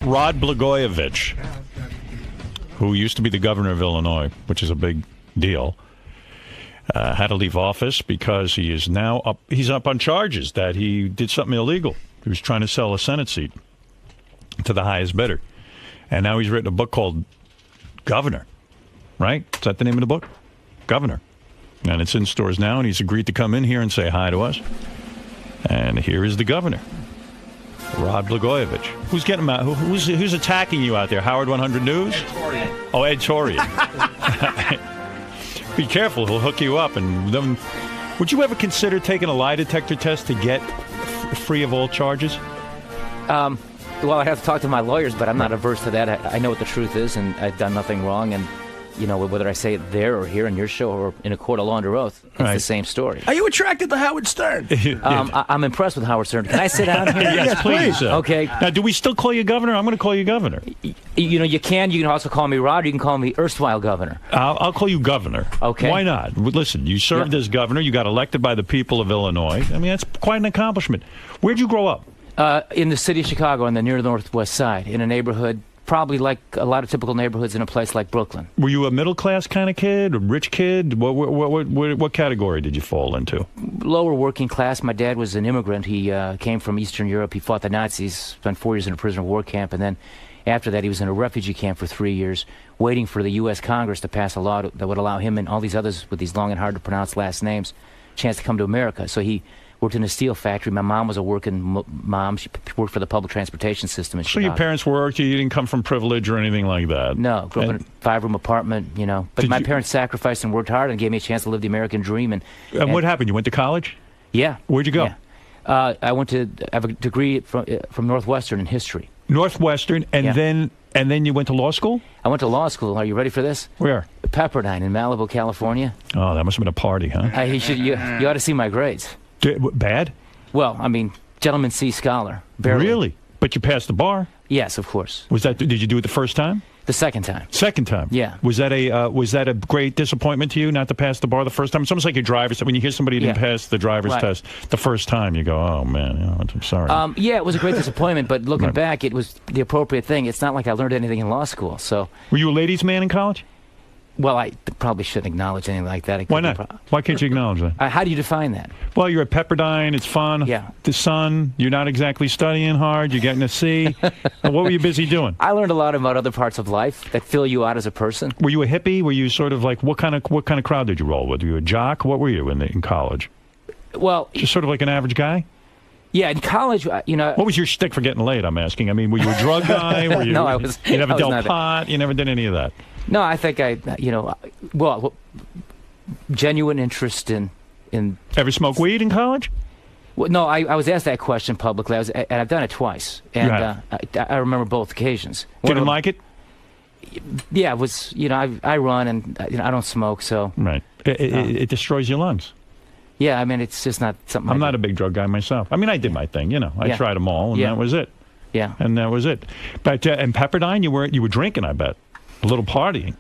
Rod Blagojevich, who used to be the governor of Illinois, which is a big deal, had to leave office because he is now up. He's up on charges that he did something illegal. He was trying to sell a Senate seat to the highest bidder, and now he's written a book called Governor. Right? Is that the name of the book? Governor. And it's in stores now, and he's agreed to come in here and say hi to us. And here is the governor, Rod Blagojevich. Who's getting him out? Who's attacking you out there? Howard 100 News? Ed Torian. Oh, Ed Torian. Be careful. He'll hook you up. And then, would you ever consider taking a lie detector test to get free of all charges? Well, I have to talk to my lawyers, but I'm not averse to that. I know what the truth is, and I've done nothing wrong. And, you know, whether I say it there or here in your show or in a court of law under oath, it's the same story. Are you attracted to Howard Stern? I'm impressed with Howard Stern. Can I sit down here? Yes, please. Okay. Now, do we still call you governor? I'm going to call you governor. You know, you can also call me Rod. You can call me erstwhile governor. I'll call you governor. Okay. Why not? Listen, you served as governor. You got elected by the people of Illinois. I mean, that's quite an accomplishment. Where'd you grow up? In the city of Chicago, on the near northwest side, in a neighborhood, probably like a lot of typical neighborhoods in a place like Brooklyn. Were you a middle-class kind of kid, a rich kid? What category did you fall into? Lower working class. My dad was an immigrant. He came from Eastern Europe. He fought the Nazis, spent 4 years in a prisoner of war camp, and then after that he was in a refugee camp for 3 years, waiting for the U.S. Congress to pass a law that would allow him and all these others with these long and hard-to-pronounce last names a chance to come to America. So he worked in a steel factory. My mom was a working mom. She worked for the public transportation system in Chicago. So your parents worked? You didn't come from privilege or anything like that? No. Grew up in a 5-room apartment, you know. But my parents sacrificed and worked hard and gave me a chance to live the American dream. And what happened? You went to college? Yeah. Where'd you go? Yeah. I have a degree from Northwestern in history. Northwestern, and then you went to law school? I went to law school. Are you ready for this? Where? Pepperdine in Malibu, California. Oh, that must have been a party, huh? You ought to see my grades. Bad? Well, I mean, gentleman C scholar. Barely. Really? But you passed the bar? Yes, of course. Did you do it the first time? The second time. Second time? Yeah. Was that a great disappointment to you not to pass the bar the first time? It's almost like your driver's. When you hear somebody who didn't pass the driver's test the first time, you go, "Oh man, I'm sorry." Yeah, it was a great disappointment, but looking back, it was the appropriate thing. It's not like I learned anything in law school. So. Were you a ladies' man in college? Well, I probably shouldn't acknowledge anything like that. Why not? Why can't you acknowledge that? How do you define that? Well, you're at Pepperdine. It's fun. Yeah. The sun. You're not exactly studying hard. You're getting a C. What were you busy doing? I learned a lot about other parts of life that fill you out as a person. Were you a hippie? Were you sort of like what kind of crowd did you roll with? Were you a jock? What were you in college? Well, just sort of like an average guy. Yeah, in college, you know. What was your shtick for getting laid? I'm asking. I mean, were you a drug guy? Were you, no, I was. You never I dealt pot. You never did any of that. No, I think genuine interest in. Ever smoke weed in college? Well, no, I was asked that question publicly. And I've done it twice, and I remember both occasions. Didn't like it? Yeah, it was. You know, I run and I don't smoke, so. Right. It destroys your lungs. Yeah, I mean, it's just not something. I'm not a big drug guy myself. I mean, I did my thing. You know, I tried them all, and that was it. Yeah. And that was it. But in Pepperdine, you were drinking, I bet. A little partying.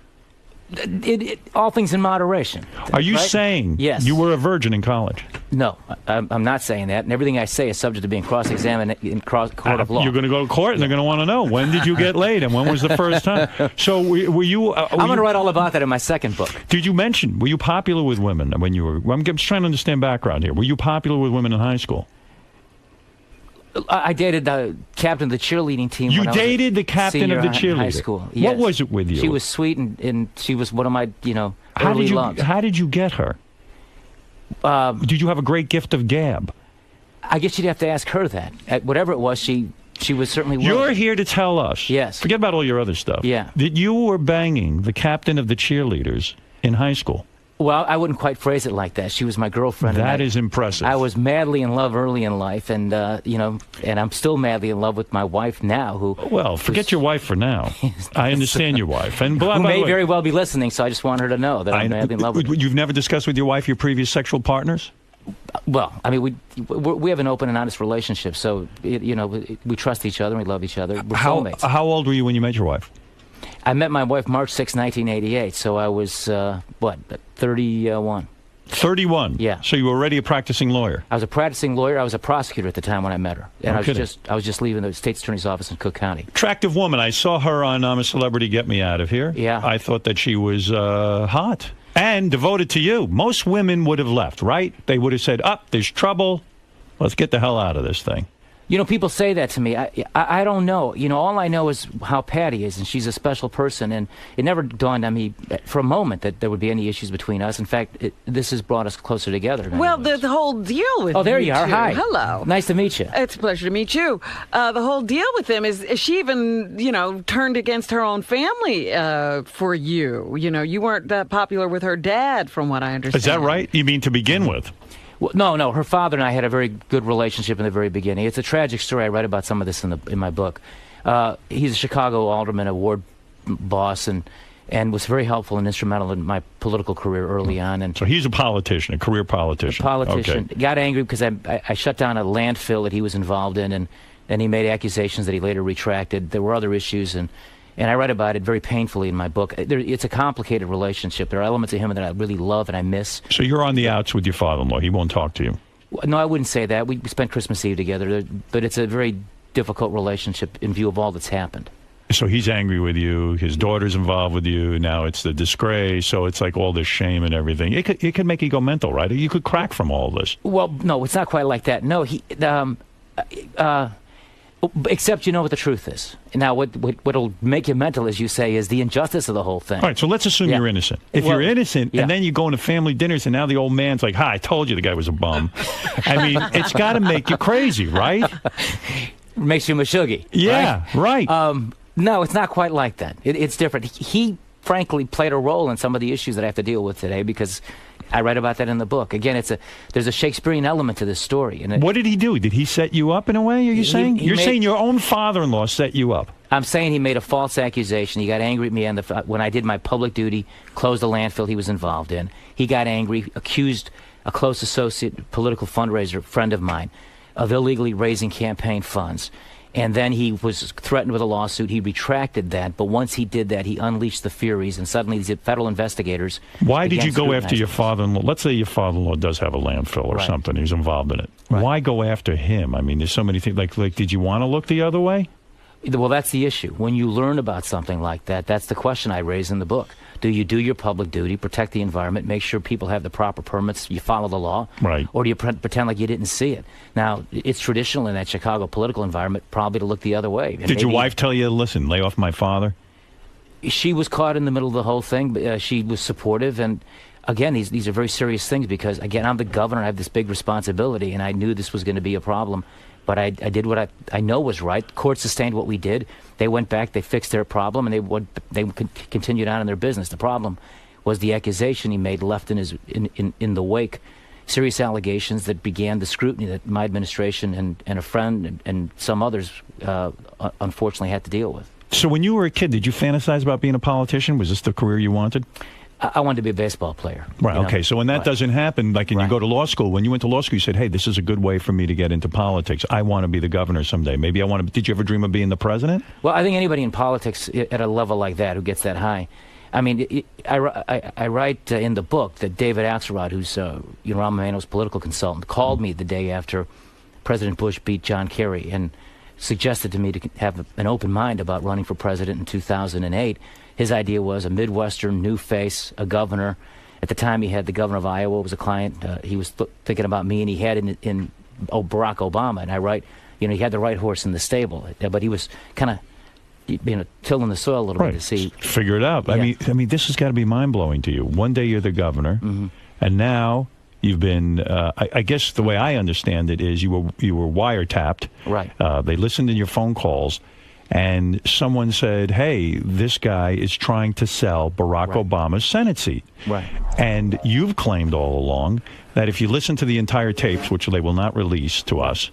All things in moderation. Are you saying you were a virgin in college? No, I'm not saying that. And everything I say is subject to being cross-examined in court of law. You're going to go to court, and they're going to want to know, when did you get laid, and when was the first time? So were you... I'm going to write all about that in my second book. Did you mention, were you popular with women when you were... I'm just trying to understand background here. Were you popular with women in high school? I dated the captain of the cheerleading team. You dated the captain of the cheerleader? In high school. Yes. What was it with you? She was sweet, and she was one of my, early loves. How did you get her? Did you have a great gift of gab? I guess you'd have to ask her that. Whatever it was, she was certainly willing. You're here to tell us. Yes. Forget about all your other stuff. Yeah. That you were banging the captain of the cheerleaders in high school. Well, I wouldn't quite phrase it like that. She was my girlfriend. That is impressive. I was madly in love early in life, and and I'm still madly in love with my wife now. Well, forget your wife for now. I understand your wife, and who may very well be listening. So I just want her to know that I'm madly in love with her. You've never discussed with your wife your previous sexual partners? Well, I mean, we have an open and honest relationship, so we trust each other, and we love each other. We're soulmates. How old were you when you met your wife? I met my wife March 6, 1988, so I was, 31. 31. Yeah. So you were already a practicing lawyer. I was a practicing lawyer. I was a prosecutor at the time when I met her, and I was just leaving the state's attorney's office in Cook County. Attractive woman. I saw her on I'm a Celebrity, Get Me Out of Here. Yeah. I thought that she was hot and devoted to you. Most women would have left, right? They would have said, there's trouble. Let's get the hell out of this thing. You know, people say that to me. I don't know. You know, all I know is how Patty is, and she's a special person. And it never dawned on me for a moment that there would be any issues between us. In fact, this has brought us closer together. Well, the whole deal with there you are. two. Hi. Hello. Nice to meet you. It's a pleasure to meet you. The whole deal with them is she even, turned against her own family for you. You know, you weren't that popular with her dad, from what I understand. Is that right? You mean to begin with? Well, no. Her father and I had a very good relationship in the very beginning. It's a tragic story. I write about some of this in my book. He's a Chicago alderman, a ward boss, and was very helpful and instrumental in my political career early on. And so he's a politician, a career politician. Okay. Got angry because I shut down a landfill that he was involved in, and he made accusations that he later retracted. There were other issues, and I write about it very painfully in my book. It's a complicated relationship. There are elements of him that I really love and I miss. So you're on the outs with your father-in-law. He won't talk to you. No, I wouldn't say that. We spent Christmas Eve together, but it's a very difficult relationship in view of all that's happened. So he's angry with you. His daughter's involved with you. Now it's the disgrace. So it's like all this shame and everything. It could make you go mental, right? You could crack from all this. Well, no, it's not quite like that. No, except you know what the truth is. Now, what'll make you mental, as you say, is the injustice of the whole thing. All right, so let's assume you're innocent. If you're innocent, and then you go into family dinners, and now the old man's like, I told you the guy was a bum. I mean, it's got to make you crazy, right? Makes you mashuggy. Yeah, right. No, it's not quite like that. It's different. He, frankly, played a role in some of the issues that I have to deal with today because I write about that in the book. Again, there's a Shakespearean element to this story. And what did he do? Did he set you up in a way? Are you saying? You're saying your own father-in-law set you up. I'm saying he made a false accusation. He got angry at me when I did my public duty, closed the landfill he was involved in. He got angry, accused a close associate, political fundraiser, friend of mine, of illegally raising campaign funds. And then he was threatened with a lawsuit. He retracted that, but once he did that, he unleashed the furies, and suddenly these federal investigators. Why did you go after your father-in-law? Let's say your father-in-law does have a landfill or something. He's involved in it. Right. Why go after him? I mean, there's so many things. Like, did you want to look the other way? Well, that's the issue. When you learn about something like that, that's the question I raise in the book. Do you do your public duty, protect the environment, make sure people have the proper permits, you follow the law? Right. Or do you pretend like you didn't see it? Now, it's traditional in that Chicago political environment probably to look the other way. And did your wife tell you, listen, lay off my father? She was caught in the middle of the whole thing. But, she was supportive. And, again, these are very serious things because, again, I'm the governor. I have this big responsibility, and I knew this was going to be a problem. But I did what I know was right. The court sustained what we did. They went back, they fixed their problem, and they continued on in their business. The problem was the accusation he made left in the wake. Serious allegations that began the scrutiny that my administration and a friend and some others unfortunately had to deal with. So when you were a kid, did you fantasize about being a politician? Was this the career you wanted? I wanted to be a baseball player. Right, okay. So when that doesn't happen, like when you go to law school, when you went to law school, you said, hey, this is a good way for me to get into politics. I want to be the governor someday. Maybe I want to. Did you ever dream of being the president? Well, I think anybody in politics at a level like that who gets that high. I mean, I write in the book that David Axelrod, who's Rahm Emanuel's political consultant, called me the day after President Bush beat John Kerry and suggested to me to have an open mind about running for president in 2008. His idea was a Midwestern new face, a governor. At the time, he had the governor of Iowa was a client. He was thinking about me, and he had in Barack Obama. And I write, he had the right horse in the stable, but he was kind of tilling the soil a little bit to see. Figure it out. Yeah. I mean, this has got to be mind-blowing to you. One day you're the governor, and now you've been. I guess the way I understand it is you were wiretapped. Right. They listened to your phone calls. And someone said, hey, this guy is trying to sell Barack Obama's Senate seat. Right. And you've claimed all along that if you listen to the entire tapes, which they will not release to us,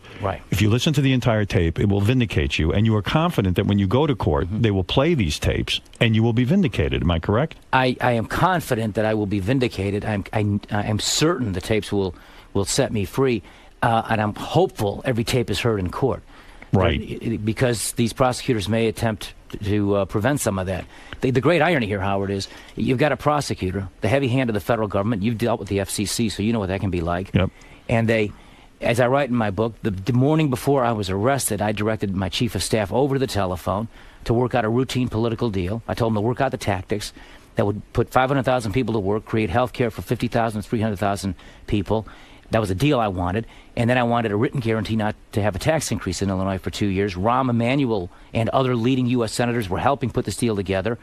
if you listen to the entire tape, it will vindicate you. And you are confident that when you go to court, they will play these tapes and you will be vindicated. Am I correct? I am confident that I will be vindicated. I am certain the tapes will set me free. And I'm hopeful every tape is heard in court. Right. Because these prosecutors may attempt to prevent some of that. The great irony here, Howard, is you've got a prosecutor, the heavy hand of the federal government. You've dealt with the FCC, so you know what that can be like. Yep. And they, as I write in my book, the morning before I was arrested, I directed my chief of staff over to the telephone to work out a routine political deal. I told him to work out the tactics that would put 500,000 people to work, create health care for 50,000, 300,000 people. That was a deal I wanted. And then I wanted a written guarantee not to have a tax increase in Illinois for 2 years. Rahm Emanuel and other leading U.S. senators were helping put this deal together.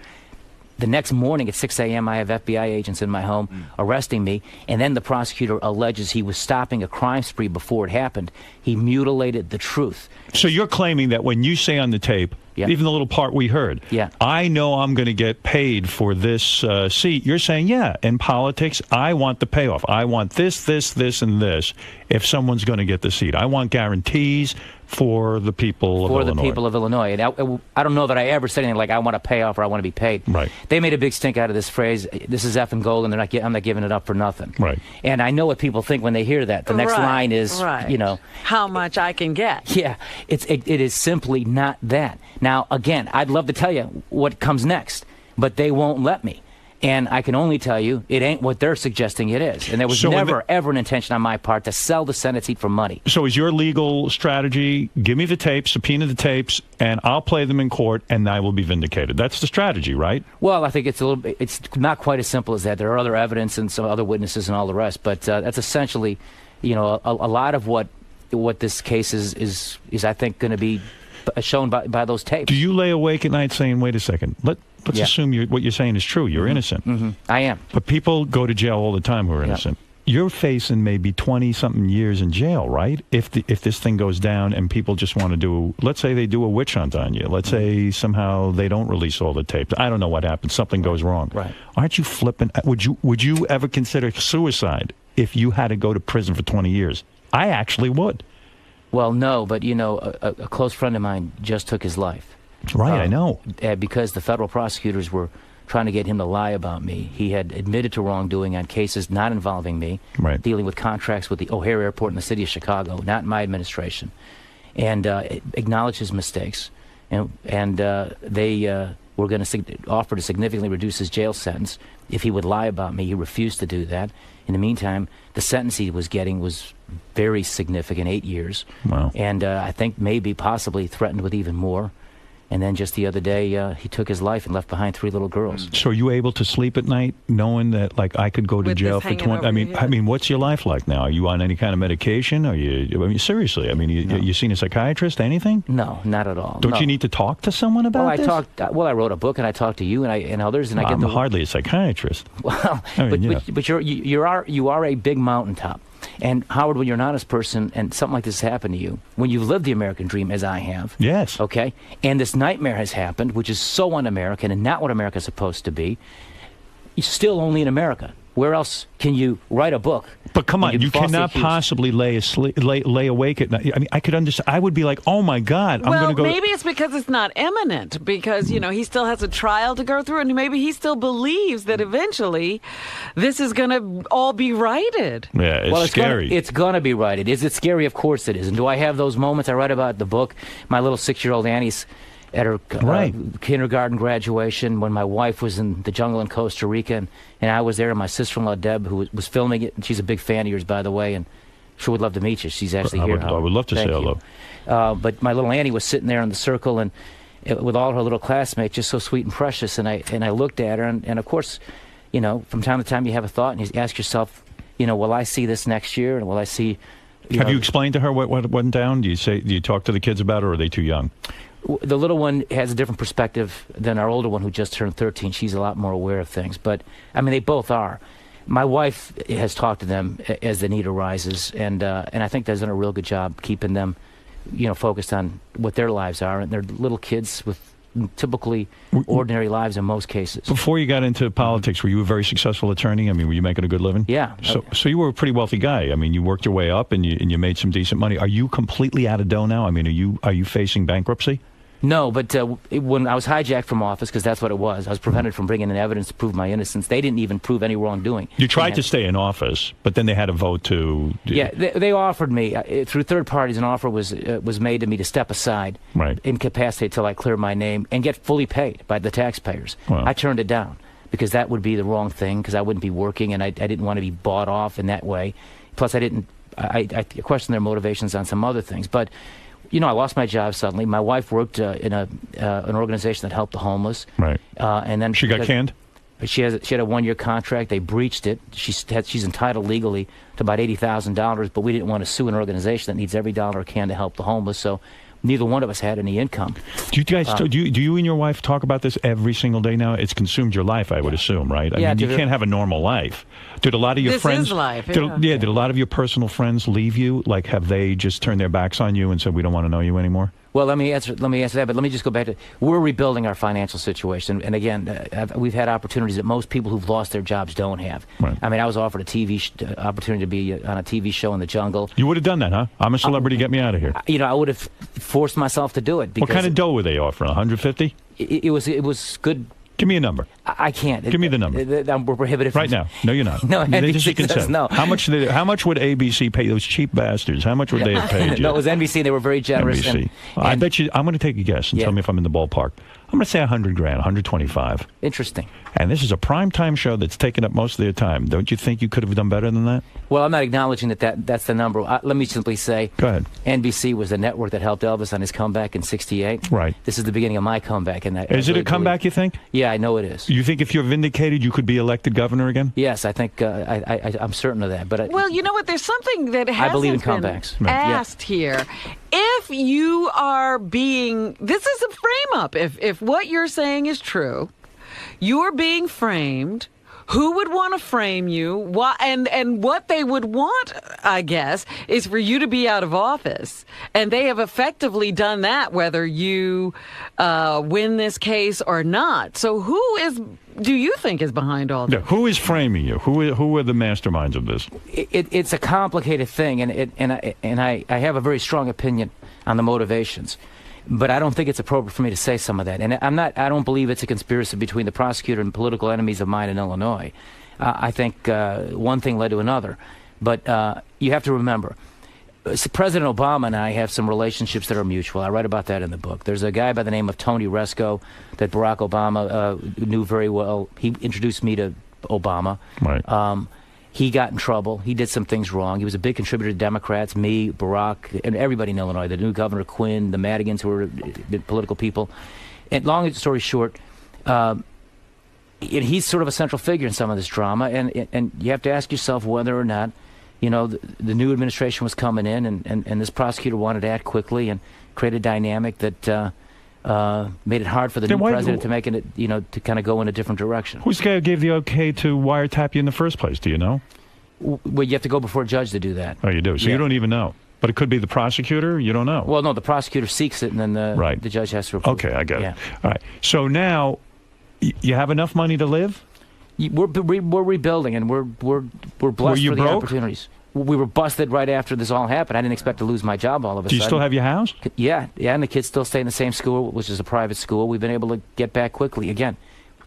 The next morning at 6 a.m., I have FBI agents in my home arresting me, and then the prosecutor alleges he was stopping a crime spree before it happened. He mutilated the truth. So you're claiming that when you say on the tape, Yeah. even the little part we heard, Yeah. I know I'm going to get paid for this seat. You're saying, yeah, in politics, I want the payoff. I want this, and this if someone's going to get the seat. I want guarantees for the people of Illinois. For the people of Illinois. And I don't know that I ever said anything like, I want to pay off or I want to be paid. Right. They made a big stink out of this phrase, this is effing gold, and I'm not giving it up for nothing. Right. And I know what people think when they hear that. The next line is, you know, how much I can get. Yeah, it is simply not that. Now, again, I'd love to tell you what comes next, but they won't let me. And I can only tell you it ain't what they're suggesting it is. And there was never, ever an intention on my part to sell the Senate seat for money. So is your legal strategy, give me the tapes, subpoena the tapes, and I'll play them in court, and I will be vindicated. That's the strategy, right? Well, I think it's not quite as simple as that. There are other evidence and some other witnesses and all the rest. But that's essentially, you know, a lot of what this case is I think, going to be shown by those tapes. Do you lay awake at night saying, wait a second, let's assume what you're saying is true. You're innocent. Mm-hmm. I am. But people go to jail all the time who are innocent. You're facing maybe 20-something years in jail, right? If this thing goes down and people just want to do, let's say they do a witch hunt on you. Let's say somehow they don't release all the tapes. I don't know what happens. Something goes wrong. Right. Aren't you flipping? Would you ever consider suicide if you had to go to prison for 20 years? I actually would. Well, no, but, you know, a close friend of mine just took his life. Right, I know. Because the federal prosecutors were trying to get him to lie about me. He had admitted to wrongdoing on cases not involving me, dealing with contracts with the O'Hare Airport in the city of Chicago, not my administration, and acknowledged his mistakes. And they were going to offer to significantly reduce his jail sentence if he would lie about me. He refused to do that. In the meantime, the sentence he was getting was very significant, 8 years. Wow. And I think maybe possibly threatened with even more. And then just the other day, he took his life and left behind 3 little girls. So are you able to sleep at night knowing that, like, I could go to jail for 20? I mean, what's your life like now? Are you on any kind of medication? Are you? I mean, seriously? I mean, you seen a psychiatrist? Anything? No, not at all. Don't you need to talk to someone about this? Well, I wrote a book and I talked to you and others, and I'm hardly a psychiatrist. Well, but you are a big mountaintop. And Howard, when you're an honest person and something like this has happened to you, when you've lived the American dream as I have, yes, okay, and this nightmare has happened, which is so un-American and not what America's supposed to be, you're still only in America. Where else can you write a book? But come on, you cannot possibly lay awake at night. I mean, I could understand. I would be like, oh my God, I'm going to go. Well, maybe it's because it's not imminent, because, you know, he still has a trial to go through, and maybe he still believes that eventually this is going to all be righted. Yeah, it's scary. It's going to be righted. Is it scary? Of course it is. And do I have those moments? I write about in the book. My little 6-year-old Annie's at her kindergarten graduation when my wife was in the jungle in Costa Rica, and I was there, and my sister-in-law Deb, who was filming it, and she's a big fan of yours, by the way, and sure would love to meet you. She's actually here. I would love to say hello. But my little Annie was sitting there in the circle and with all her little classmates, just so sweet and precious, and I looked at her, and of course, you know, from time to time you have a thought, and you ask yourself, you know, will I see this next year, and will I see... Have you explained to her what went down? Do you talk to the kids about it, or are they too young? The little one has a different perspective than our older one who just turned 13. She's a lot more aware of things. But, I mean, they both are. My wife has talked to them as the need arises, and I think they've done a real good job keeping them, you know, focused on what their lives are. And they're little kids with typically ordinary lives in most cases. Before you got into politics, were you a very successful attorney? I mean, were you making a good living? Yeah. So you were a pretty wealthy guy. I mean, you worked your way up and you made some decent money. Are you completely out of dough now? I mean, are you facing bankruptcy? No, but when I was hijacked from office, because that's what it was, I was prevented from bringing in evidence to prove my innocence. They didn't even prove any wrongdoing. You tried to stay in office, but then they had a vote to... Yeah, they offered me, through third parties, an offer was made to me to step aside, incapacitate till I clear my name, and get fully paid by the taxpayers. Wow. I turned it down, because that would be the wrong thing, because I wouldn't be working, and I didn't want to be bought off in that way. Plus, I questioned their motivations on some other things. But, you know, I lost my job suddenly. My wife worked in an organization that helped the homeless. Right. And then she got canned? She had a 1-year contract. They breached it. She's entitled legally to about $80,000, but we didn't want to sue an organization that needs every dollar it can to help the homeless. So neither one of us had any income. Do you guys? Do you and your wife talk about this every single day now? It's consumed your life, I would assume, right? I mean, you can't have a normal life. Did a lot of your friends? This is life. Did a lot of your personal friends leave you? Like, have they just turned their backs on you and said, "We don't want to know you anymore"? Well, let me answer that, but let me just go back to, we're rebuilding our financial situation. And again, we've had opportunities that most people who've lost their jobs don't have. Right. I mean, I was offered a TV opportunity to be on a TV show in the jungle. You would have done that, huh? I'm a celebrity, get me out of here. You know, I would have forced myself to do it. What kind of dough were they offering, 150? It was good. Give me a number. I can't. Give me the number. We're prohibited right now. No, you're not. No, NBC says no. How much would ABC pay those cheap bastards? How much would they have paid you? No, it was NBC. They were very generous. NBC. I bet you. I'm going to take a guess and tell me if I'm in the ballpark. I'm going to say $100,000, 125. Interesting. And this is a primetime show that's taken up most of their time. Don't you think you could have done better than that? Well, I'm not acknowledging that's the number. Let me simply say, go ahead. NBC was the network that helped Elvis on his comeback in '68. Right. This is the beginning of my comeback. And is it a comeback, you think? Yeah, I know it is. You think if you're vindicated, you could be elected governor again? Yes, I think I'm certain of that. But well, you know what? There's something that hasn't I believe in been comebacks. asked here. If you are this is a frame up. If what you're saying is true, you're being framed. Who would want to frame you? Why, and what they would want, I guess, is for you to be out of office. And they have effectively done that, whether you win this case or not. So do you think is behind all this? Yeah, who is framing you? Who are the masterminds of this? It's a complicated thing, and I have a very strong opinion on the motivations. But I don't think it's appropriate for me to say some of that. And I don't believe it's a conspiracy between the prosecutor and political enemies of mine in Illinois. I think one thing led to another. But you have to remember, President Obama and I have some relationships that are mutual. I write about that in the book. There's a guy by the name of Tony Resco that Barack Obama knew very well. He introduced me to Obama. Right. He got in trouble. He did some things wrong. He was a big contributor to Democrats, me, Barack, and everybody in Illinois, the new Governor Quinn, the Madigans, who were political people. And long story short, he's sort of a central figure in some of this drama. And you have to ask yourself whether or not, you know, the new administration was coming in and this prosecutor wanted to act quickly and create a dynamic that made it hard for the new president to make it, you know, to kind of go in a different direction. Who's the guy who gave the okay to wiretap you in the first place? Do you know? Well, you have to go before a judge to do that. Oh, you do? So you don't even know. But it could be the prosecutor? You don't know. Well, no, the prosecutor seeks it, and then the judge has to approve. Okay, I got it. All right. So now, you have enough money to live? We're rebuilding, and we're blessed for the opportunities. We were busted right after this all happened. I didn't expect to lose my job all of a sudden. Do you still have your house? Yeah, and the kids still stay in the same school, which is a private school. We've been able to get back quickly. Again,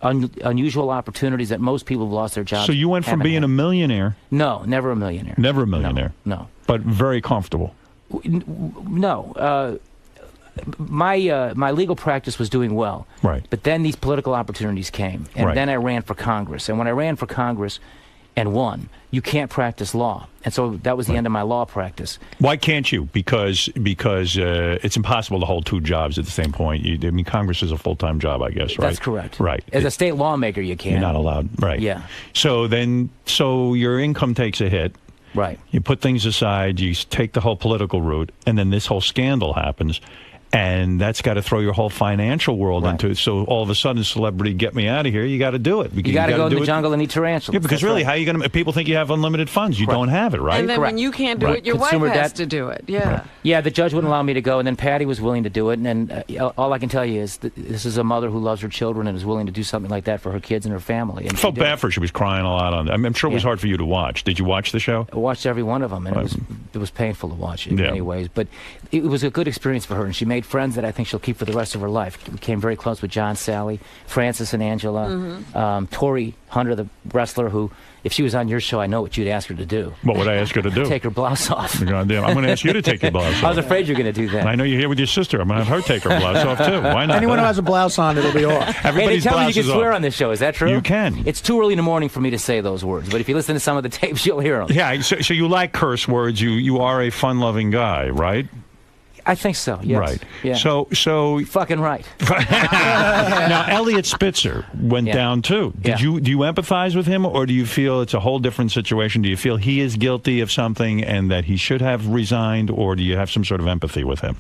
unusual opportunities that most people have lost their jobs. So you went from being a millionaire? No, never a millionaire. Never a millionaire? No. But very comfortable? No. My legal practice was doing well. Right. But then these political opportunities came, and then I ran for Congress. And when I ran for Congress and won, you can't practice law. And so that was the end of my law practice. Why can't you? Because it's impossible to hold two jobs at the same point. I mean, Congress is a full-time job, I guess, right? That's correct. Right. As a state lawmaker, you can't. You're not allowed. Right. Yeah. So your income takes a hit. Right. You put things aside, you take the whole political route, and then this whole scandal happens. And that's got to throw your whole financial world into it. So all of a sudden, celebrity, get me out of here. You got to do it. You got to go in the jungle and eat tarantulas. Yeah, because really, how are you going to? People think you have unlimited funds. You don't have it, right? And then when you can't do it, your wife has to do it. Yeah. Right. Yeah, the judge wouldn't allow me to go, and then Patty was willing to do it. And all I can tell you is that this is a mother who loves her children and is willing to do something like that for her kids and her family. And I felt bad for her. She was crying a lot on it. I'm sure it was hard for you to watch. Did you watch the show? I watched every one of them, and it was painful to watch in many ways. But it was a good experience for her, and she made made friends that I think she'll keep for the rest of her life. We became very close with John, Sally, Francis and Angela, Tori Hunter, the wrestler, who, if she was on your show, I know what you'd ask her to do. What would I ask her to do? Take her blouse off. Goddamn, I'm going to ask you to take your blouse off. I was afraid you were going to do that. I know you're here with your sister. I'm going to have her take her blouse off, too. Why not? Anyone who has a blouse on, it'll be off. Hey, they Everybody's tell me you blouse can is swear off. on this show. Is that true? You can. It's too early in the morning for me to say those words, but if you listen to some of the tapes, you'll hear them. Yeah, so you like curse words. You are a fun-loving guy, right? I think so, yes. Right. Yeah. So Fucking right. now Elliot Spitzer went Yeah. down too. Do you empathize with him, or do you feel it's a whole different situation? Do you feel he is guilty of something and that he should have resigned, or do you have some sort of empathy with him?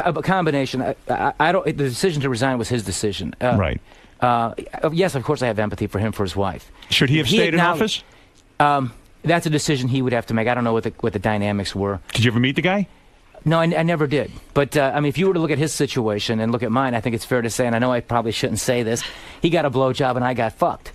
A combination. I don't. The decision to resign was his decision. Right. Yes, of course, I have empathy for him, for his wife. Should he have stayed in office? That's a decision he would have to make. I don't know what the dynamics were. Did you ever meet the guy? No, I never did. But, I mean, if you were to look at his situation and look at mine, I think it's fair to say, and I know I probably shouldn't say this, he got a blowjob and I got fucked.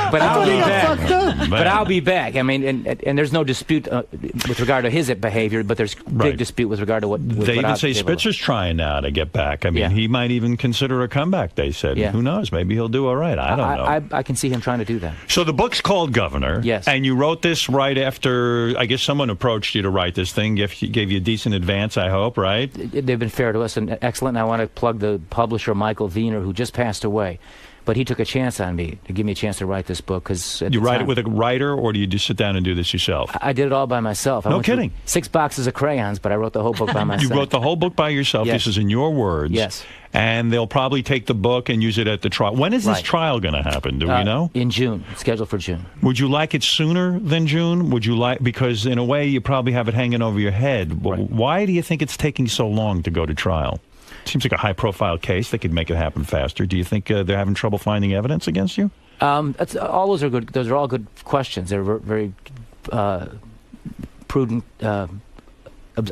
But I'll be back. But I'll be back. I mean, and there's no dispute with regard to his behavior, but there's big dispute with regard to what They even I'll say be able to- Spitzer's trying now to get back. I mean, Yeah. he might even consider a comeback, they said. Yeah. Who knows? Maybe he'll do all right. I don't know. I can see him trying to do that. So the book's called Governor. Yes. And you wrote this right after, I guess someone approached you to write this thing, gave you a decent advance, I hope, right? They've been fair to us and excellent. And I want to plug the publisher, Michael Wiener, who just passed away. But he took a chance on me to give me a chance to write this book. Cause You write it with a writer, or do you just sit down and do this yourself? I did it all by myself. I No went through kidding. 6 boxes of crayons, but I wrote the whole book by myself. You wrote the whole book by yourself. Yes. This is in your words. Yes. And they'll probably take the book and use it at the trial. When is this Right. trial going to happen? Do we know? In June. It's scheduled for June. Would you like it sooner than June? Would you like, because in a way you probably have it hanging over your head. Right. Why do you think it's taking so long to go to trial? Seems like a high-profile case. They could make it happen faster. Do you think they're having trouble finding evidence against you? All those are good. Those are all good questions. They're very prudent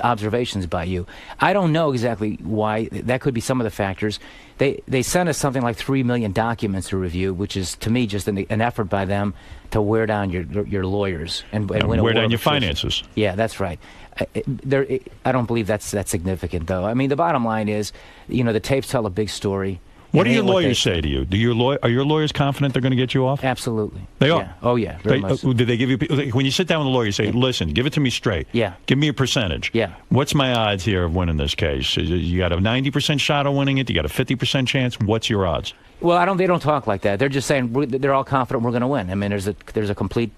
observations by you. I don't know exactly why. That could be some of the factors. They sent us something like 3 million documents to review, which is to me just an effort by them to wear down your lawyers and win a wear war down of your attrition. finances. Yeah, that's right. I don't believe that's significant, though. I mean, the bottom line is, the tapes tell a big story. What do It your ain't what lawyers they- say to you? Are your lawyers confident they're going to get you off? Absolutely. They are? Yeah. Oh, yeah. Very much so. Did they give you, when you sit down with a lawyer, you say, listen, give it to me straight. Yeah. Give me a percentage. Yeah. What's my odds here of winning this case? You got a 90% shot of winning it? You got a 50% chance? What's your odds? Well, they don't talk like that. They're just saying they're all confident we're going to win. I mean, there's a complete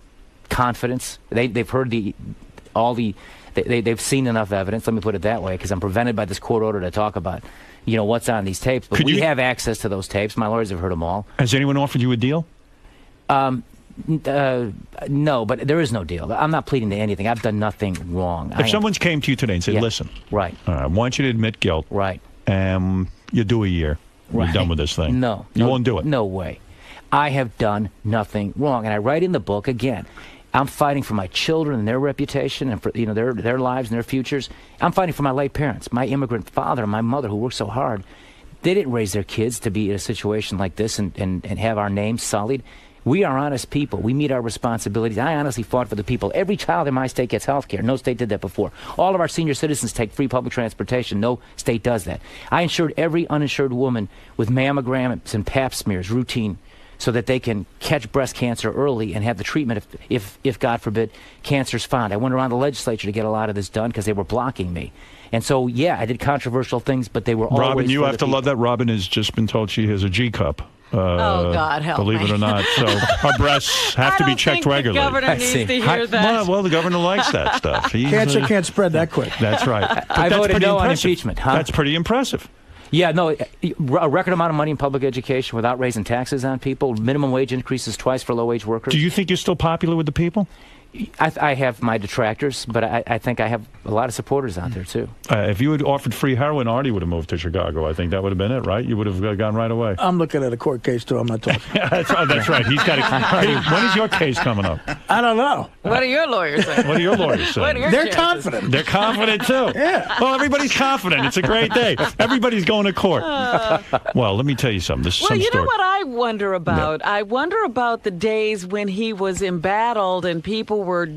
confidence. They've heard they've seen enough evidence. Let me put it that way, because I'm prevented by this court order to talk about, what's on these tapes. But we have access to those tapes. My lawyers have heard them all. Has anyone offered you a deal? No, but there is no deal. I'm not pleading to anything. I've done nothing wrong. If someone came to you today and said, Yeah. listen, Right. I want you to admit guilt. Right. You do a year. You're Right. done with this thing. No. You won't do it. No way. I have done nothing wrong. And I write in the book, again, I'm fighting for my children and their reputation and for their lives and their futures. I'm fighting for my late parents, my immigrant father and my mother who worked so hard. They didn't raise their kids to be in a situation like this and have our names sullied. We are honest people. We meet our responsibilities. I honestly fought for the people. Every child in my state gets health care. No state did that before. All of our senior citizens take free public transportation. No state does that. I insured every uninsured woman with mammograms and pap smears, routine, so that they can catch breast cancer early and have the treatment if God forbid, cancer's found. I went around the legislature to get a lot of this done because they were blocking me. And so, yeah, I did controversial things, but they were always Robin, you for have the to people. love that. Robin has just been told she has a G cup. Oh, God, help Believe me. it or not. So her breasts have to be checked regularly. The governor needs see. to hear that. Well, the governor likes that stuff. Cancer can't spread that quick. That's right. But I that's voted pretty no on impressive. impeachment, huh? That's pretty impressive. Yeah, no, a record amount of money in public education without raising taxes on people, minimum wage increases twice for low-wage workers. Do you think you're still popular with the people? I have my detractors, but I think I have a lot of supporters out there, too. If you had offered free heroin, Artie would have moved to Chicago. I think that would have been it, right? You would have gone right away. I'm looking at a court case, too. I'm not talking. That's right. He's got to. When is your case coming up? I don't know. What are your lawyers saying? What are your lawyers What are saying? your They're chances? confident. They're confident, too. Yeah. Well, everybody's confident. It's a great day. Everybody's going to court. Well, let me tell you something. This is Well, some you story. know what I wonder about? I wonder about the days when he was embattled and people were,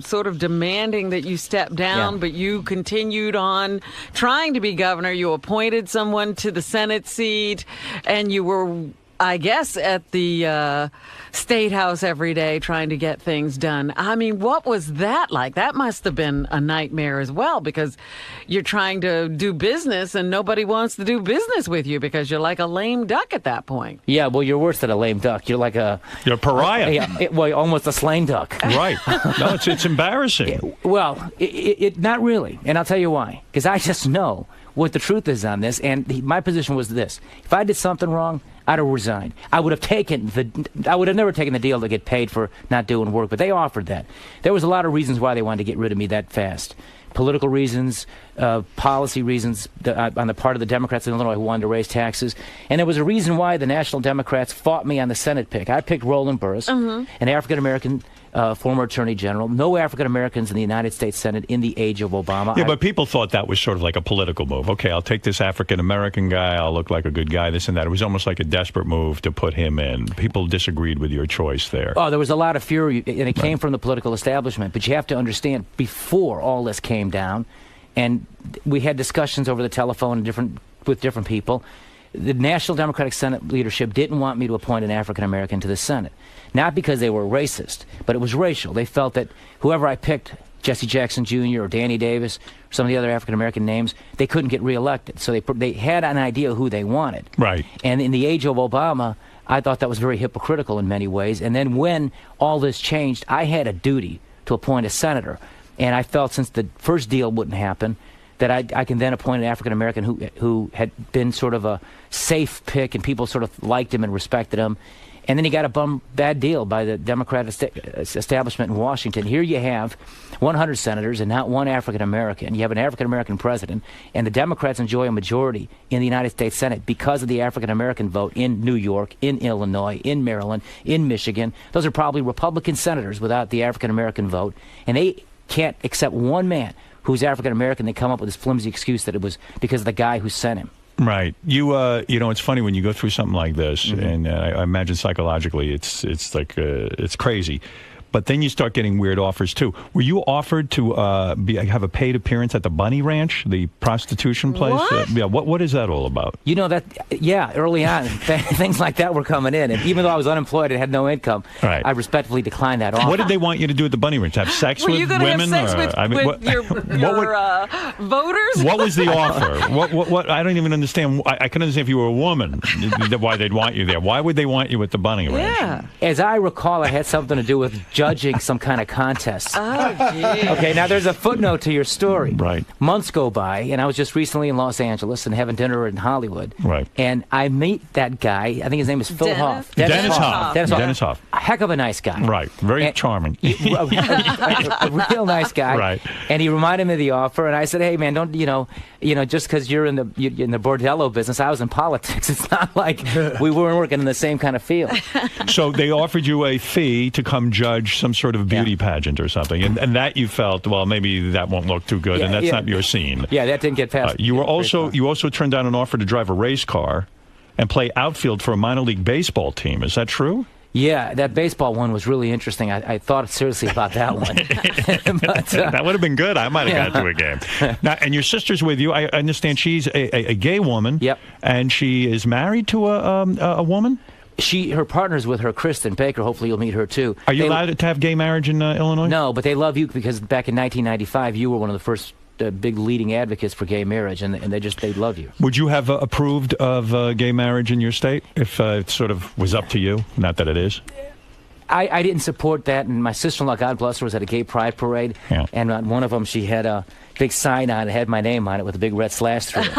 sort of demanding that you step down, but you continued on trying to be governor. You appointed someone to the Senate seat, and you were, I guess, at the State House every day trying to get things done. I mean, what was that like? That must have been a nightmare as well, because you're trying to do business and nobody wants to do business with you because you're like a lame duck at that point. Yeah, well, you're worse than a lame duck. You're like You're a pariah. Well, almost a slain duck. Right. No, it's embarrassing. Well, not really, and I'll tell you why. Because I just know what the truth is on this, and my position was this: if I did something wrong, I'd have resigned. I would have never taken the deal to get paid for not doing work, but they offered that. There was a lot of reasons why they wanted to get rid of me that fast. Political reasons, policy reasons on the part of the Democrats in Illinois who wanted to raise taxes. And there was a reason why the National Democrats fought me on the Senate pick. I picked Roland Burris, an African-American former Attorney General. No African-Americans in the United States Senate in the age of Obama. Yeah, but people thought that was sort of like a political move. Okay, I'll take this African-American guy. I'll look like a good guy, this and that. It was almost like a desperate move to put him in. People disagreed with your choice there. Oh, there was a lot of fury, and it came from the political establishment. But you have to understand, before all this came down, and we had discussions over the telephone with different people, the National Democratic Senate leadership didn't want me to appoint an African-American to the Senate. Not because they were racist, but it was racial. They felt that whoever I picked, Jesse Jackson Jr. or Danny Davis, or some of the other African-American names, they couldn't get reelected. So they had an idea who they wanted. Right. And in the age of Obama, I thought that was very hypocritical in many ways. And then when all this changed, I had a duty to appoint a senator. And I felt since the first deal wouldn't happen, that I can then appoint an African-American who had been sort of a safe pick and people sort of liked him and respected him. And then he got a bad deal by the Democrat establishment in Washington. Here you have 100 senators and not one African-American. You have an African-American president, and the Democrats enjoy a majority in the United States Senate because of the African-American vote in New York, in Illinois, in Maryland, in Michigan. Those are probably Republican senators without the African-American vote, and they can't accept one man who's African-American. They come up with this flimsy excuse that it was because of the guy who sent him. Right. It's funny when you go through something like this, and I imagine psychologically it's like it's crazy. But then you start getting weird offers too. Were you offered to have a paid appearance at the Bunny Ranch, the prostitution place? What? What is that all about? You know that, early on, things like that were coming in. And even though I was unemployed and had no income, I respectfully declined that offer. What did they want you to do at the Bunny Ranch? Have sex with women? Were you going to have sex with your voters? What was the offer? What? I don't even understand. I can understand if you were a woman, why they'd want you there. Why would they want you at the Bunny Ranch? Yeah. As I recall, it had something to do with judging some kind of contest. Oh, gee. Okay, now there's a footnote to your story. Right. Months go by, and I was just recently in Los Angeles and having dinner in Hollywood. Right. And I meet that guy. I think his name is Phil Hoff. Dennis Hoff. A heck of a nice guy. Right. Very charming. A real nice guy. Right. And he reminded me of the offer, and I said, "Hey, man, don't just because you're in the bordello business, I was in politics. It's not like we weren't working in the same kind of field." So they offered you a fee to come judge some sort of beauty pageant or something, and that you felt, well, maybe that won't look too good, and that's not your scene. Yeah, that didn't get past. You also turned down an offer to drive a race car and play outfield for a minor league baseball team. Is that true? Yeah, that baseball one was really interesting. I thought seriously about that one. But, that would have been good. I might have got to a game. Now, and your sister's with you. I understand she's a gay woman. Yep. And she is married to a woman? Her partner's with her, Kristen Baker. Hopefully you'll meet her, too. Are you allowed to have gay marriage in Illinois? No, but they love you because back in 1995, you were one of the first big leading advocates for gay marriage, and they love you. Would you have approved of gay marriage in your state if it sort of was up to you? Not that it is. I didn't support that, and my sister-in-law, God bless her, was at a gay pride parade, and on one of them she had a big sign on it, had my name on it with a big red slash through it.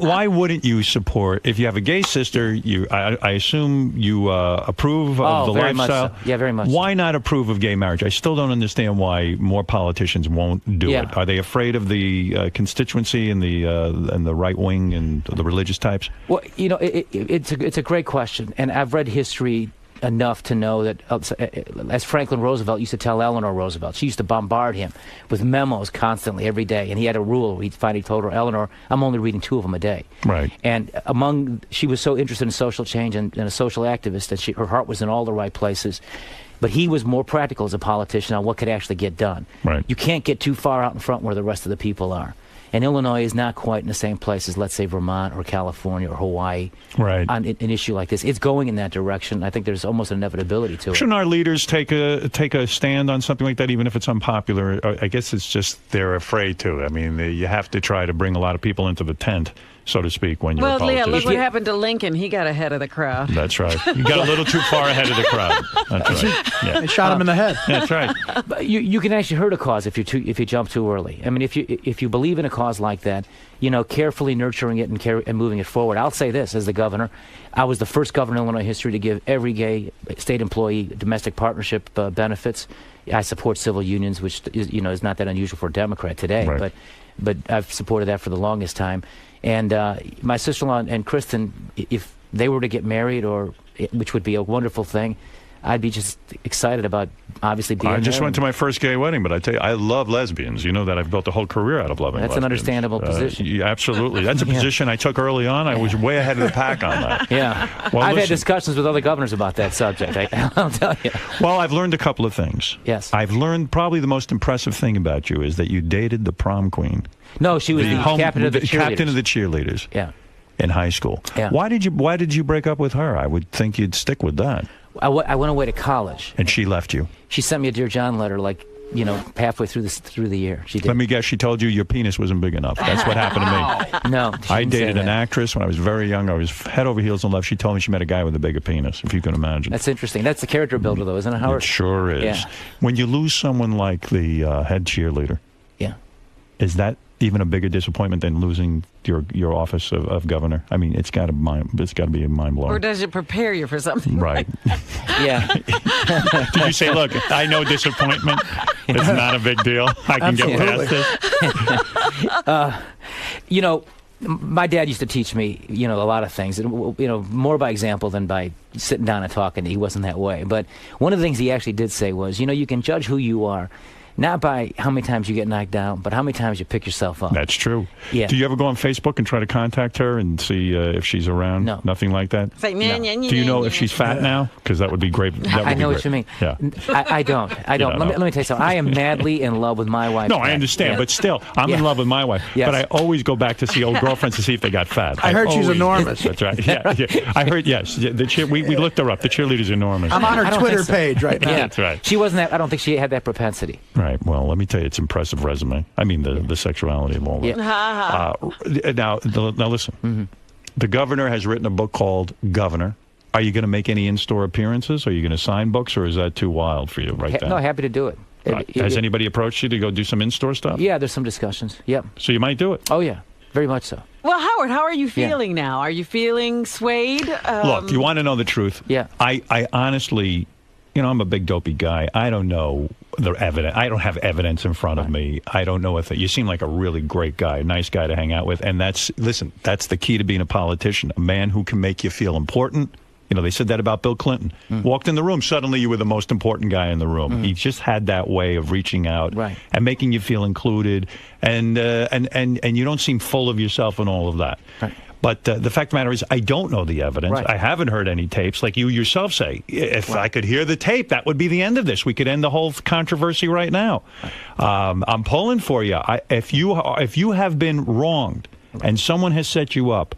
Why wouldn't you support, if you have a gay sister, I assume you approve of the very lifestyle? Much so. Yeah, very much. Why not approve of gay marriage? I still don't understand why more politicians won't do it. Are they afraid of the constituency and the right wing and the religious types? Well, it's a great question, and I've read history enough to know that, as Franklin Roosevelt used to tell Eleanor Roosevelt, she used to bombard him with memos constantly every day, and he had a rule where he told her, "Eleanor, I'm only reading 2 of them a day." Right. And she was so interested in social change and a social activist that her heart was in all the right places. But he was more practical as a politician on what could actually get done. Right. You can't get too far out in front where the rest of the people are. And Illinois is not quite in the same place as, let's say, Vermont or California or Hawaii Right. on an issue like this. It's going in that direction. I think there's almost an inevitability to it. Shouldn't our leaders take a stand on something like that, even if it's unpopular? I guess it's just they're afraid to. I mean, you have to try to bring a lot of people into the tent, so to speak, when you're a Well, yeah, politician. look what happened to Lincoln. He got ahead of the crowd. That's right. You got a little too far ahead of the crowd. That's right. Yeah. They shot him in the head. That's right. But you can actually hurt a cause if you jump too early. I mean, if you believe in a cause like that, carefully nurturing it and moving it forward. I'll say this as the governor, I was the first governor in Illinois history to give every gay state employee domestic partnership benefits. I support civil unions, which is not that unusual for a Democrat today, Right. but I've supported that for the longest time. And my sister-in-law and Kristen, if they were to get married, which would be a wonderful thing, I'd be just excited about obviously being I just there. went to my first gay wedding, but I tell you, I love lesbians. You know that I've built a whole career out of loving That's lesbians. an understandable position. Yeah, absolutely. That's a position I took early on. I was way ahead of the pack on that. Yeah. Well, I've had listen. discussions with other governors about that subject. I'll tell you. Well, I've learned a couple of things. Yes. I've learned probably the most impressive thing about you is that you dated the prom queen. No, she was the captain of the cheerleaders. Captain of the cheerleaders. Yeah. In high school. Yeah. Why did you break up with her? I would think you'd stick with that. I went away to college. And she left you. She sent me a Dear John letter, halfway through the year. She did. Let me guess, she told you your penis wasn't big enough. That's what happened to me. No, she I didn't say dated an that. actress when I was very young. I was head over heels in love. She told me she met a guy with a bigger penis, if you can imagine. That's interesting. That's the character builder, though, isn't it, Howard? It sure is. Yeah. When you lose someone like the head cheerleader, Yeah. is that even a bigger disappointment than losing your office of governor? I mean, it's got to be a mind blowing. Or does it prepare you for something? Right. Yeah. Did you say, look, I know disappointment. It's not a big deal. I can get past this. My dad used to teach me, a lot of things, more by example than by sitting down and talking. He wasn't that way. But one of the things he actually did say was, you can judge who you are not by how many times you get knocked down, but how many times you pick yourself up. That's true. Yeah. Do you ever go on Facebook and try to contact her and see if she's around? No. Nothing like that? It's like, Do you know if she's fat now? Because that would be great. That would I be know great. what you mean. Yeah. I don't. don't Let know. me tell you something. I am madly in love with my wife. No, I understand, but still, I'm in Yeah. love with my wife. Yes. But I always go back to see old girlfriends to see if they got fat. I heard she's always- enormous. That's right. Yeah, yeah. I heard, yes. We looked her up. The cheerleader's enormous. I'm on I her don't Twitter think so. page right now. Yeah. That's right. She wasn't that. I don't think she had that propensity. Right. Well, let me tell you, it's impressive resume. I mean, the sexuality of all that. Yeah. Now listen. The governor has written a book called Governor. Are you going to make any in-store appearances? Are you going to sign books, or is that too wild for you right now? No, happy to do it. Right. Has anybody approached you to go do some in-store stuff? Yeah, there's some discussions. Yep. So you might do it. Oh, yeah. Very much so. Well, Howard, how are you feeling now? Are you feeling swayed? Look, you want to know the truth? Yeah. I honestly, I'm a big dopey guy. I don't know the evidence. I don't have evidence in front of me. I don't know if you seem like a really great guy, nice guy to hang out with. And that's the key to being a politician, a man who can make you feel important. They said that about Bill Clinton. Walked in the room, suddenly you were the most important guy in the room. He just had that way of reaching out and making you feel included, and you don't seem full of yourself and all of that. Right. But the fact of the matter is, I don't know the evidence. Right. I haven't heard any tapes. Like you yourself say, if I could hear the tape, that would be the end of this. We could end the whole controversy right now. I'm pulling for you. If you have been wronged and someone has set you up,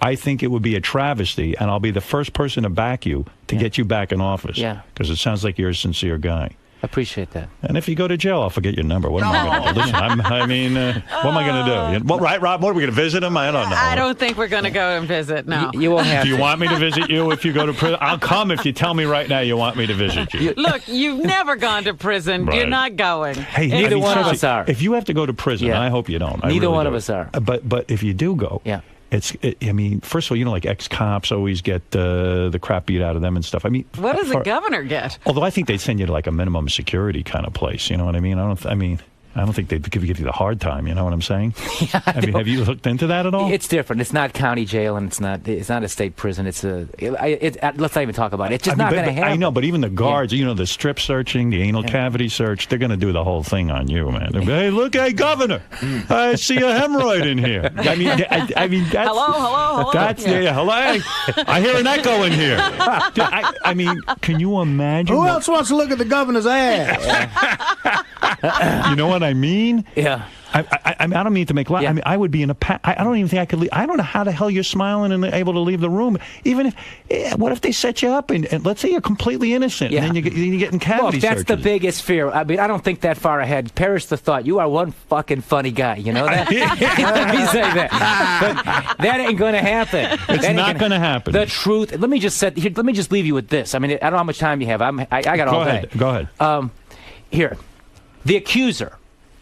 I think it would be a travesty, and I'll be the first person to back you to get you back in office. Yeah. Because it sounds like you're a sincere guy. I appreciate that. And if you go to jail, I'll forget your number. What am I going to do? Listen, what am I going to do? Well, right, Rob? What, are we going to visit him? I don't know. I don't think we're going to go and visit, no. You won't have Do you to. want me to visit you if you go to prison? I'll come if you tell me right now you want me to visit you. Look, you've never gone to prison. Right. You're not going. Hey, Neither one of us seriously, are. If you have to go to prison, Yeah. I hope you don't. I Neither really one do. of us are. But if you do go, Yeah. I mean, first of all, like ex-cops always get the crap beat out of them and stuff. I mean, What does the governor get? Although I think they'd send you to like a minimum security kind of place. You know what I mean? I don't think they'd give you the hard time. You know what I'm saying? I mean, have you looked into that at all? It's different. It's not county jail, and it's not a state prison. Let's not even talk about it. It's just not going to happen. I know, but even the guards, the strip searching, the anal cavity search, they're going to do the whole thing on you, man. They'll be, hey, look, hey, Governor, I see a hemorrhoid in here. I mean, that's... Hello. That's, hello. I hear an echo in here. I mean, can you imagine? Who else wants to look at the governor's ass? You know what I mean? Yeah. I don't mean to make light. Yeah. I mean, I would be in a. I don't even think I could leave. I don't know how the hell you're smiling and able to leave the room. Even if, what if they set you up and let's say you're completely innocent, Yeah. and then you get in cavity that's searches. the biggest fear. I mean, I don't think that far ahead. Perish the thought. You are one fucking funny guy. You know that? Let me say that. But that ain't going to happen. It's not going to happen. The truth. Let me just leave you with this. I mean, I don't know how much time you have. I got all day. Go ahead. Here, the accuser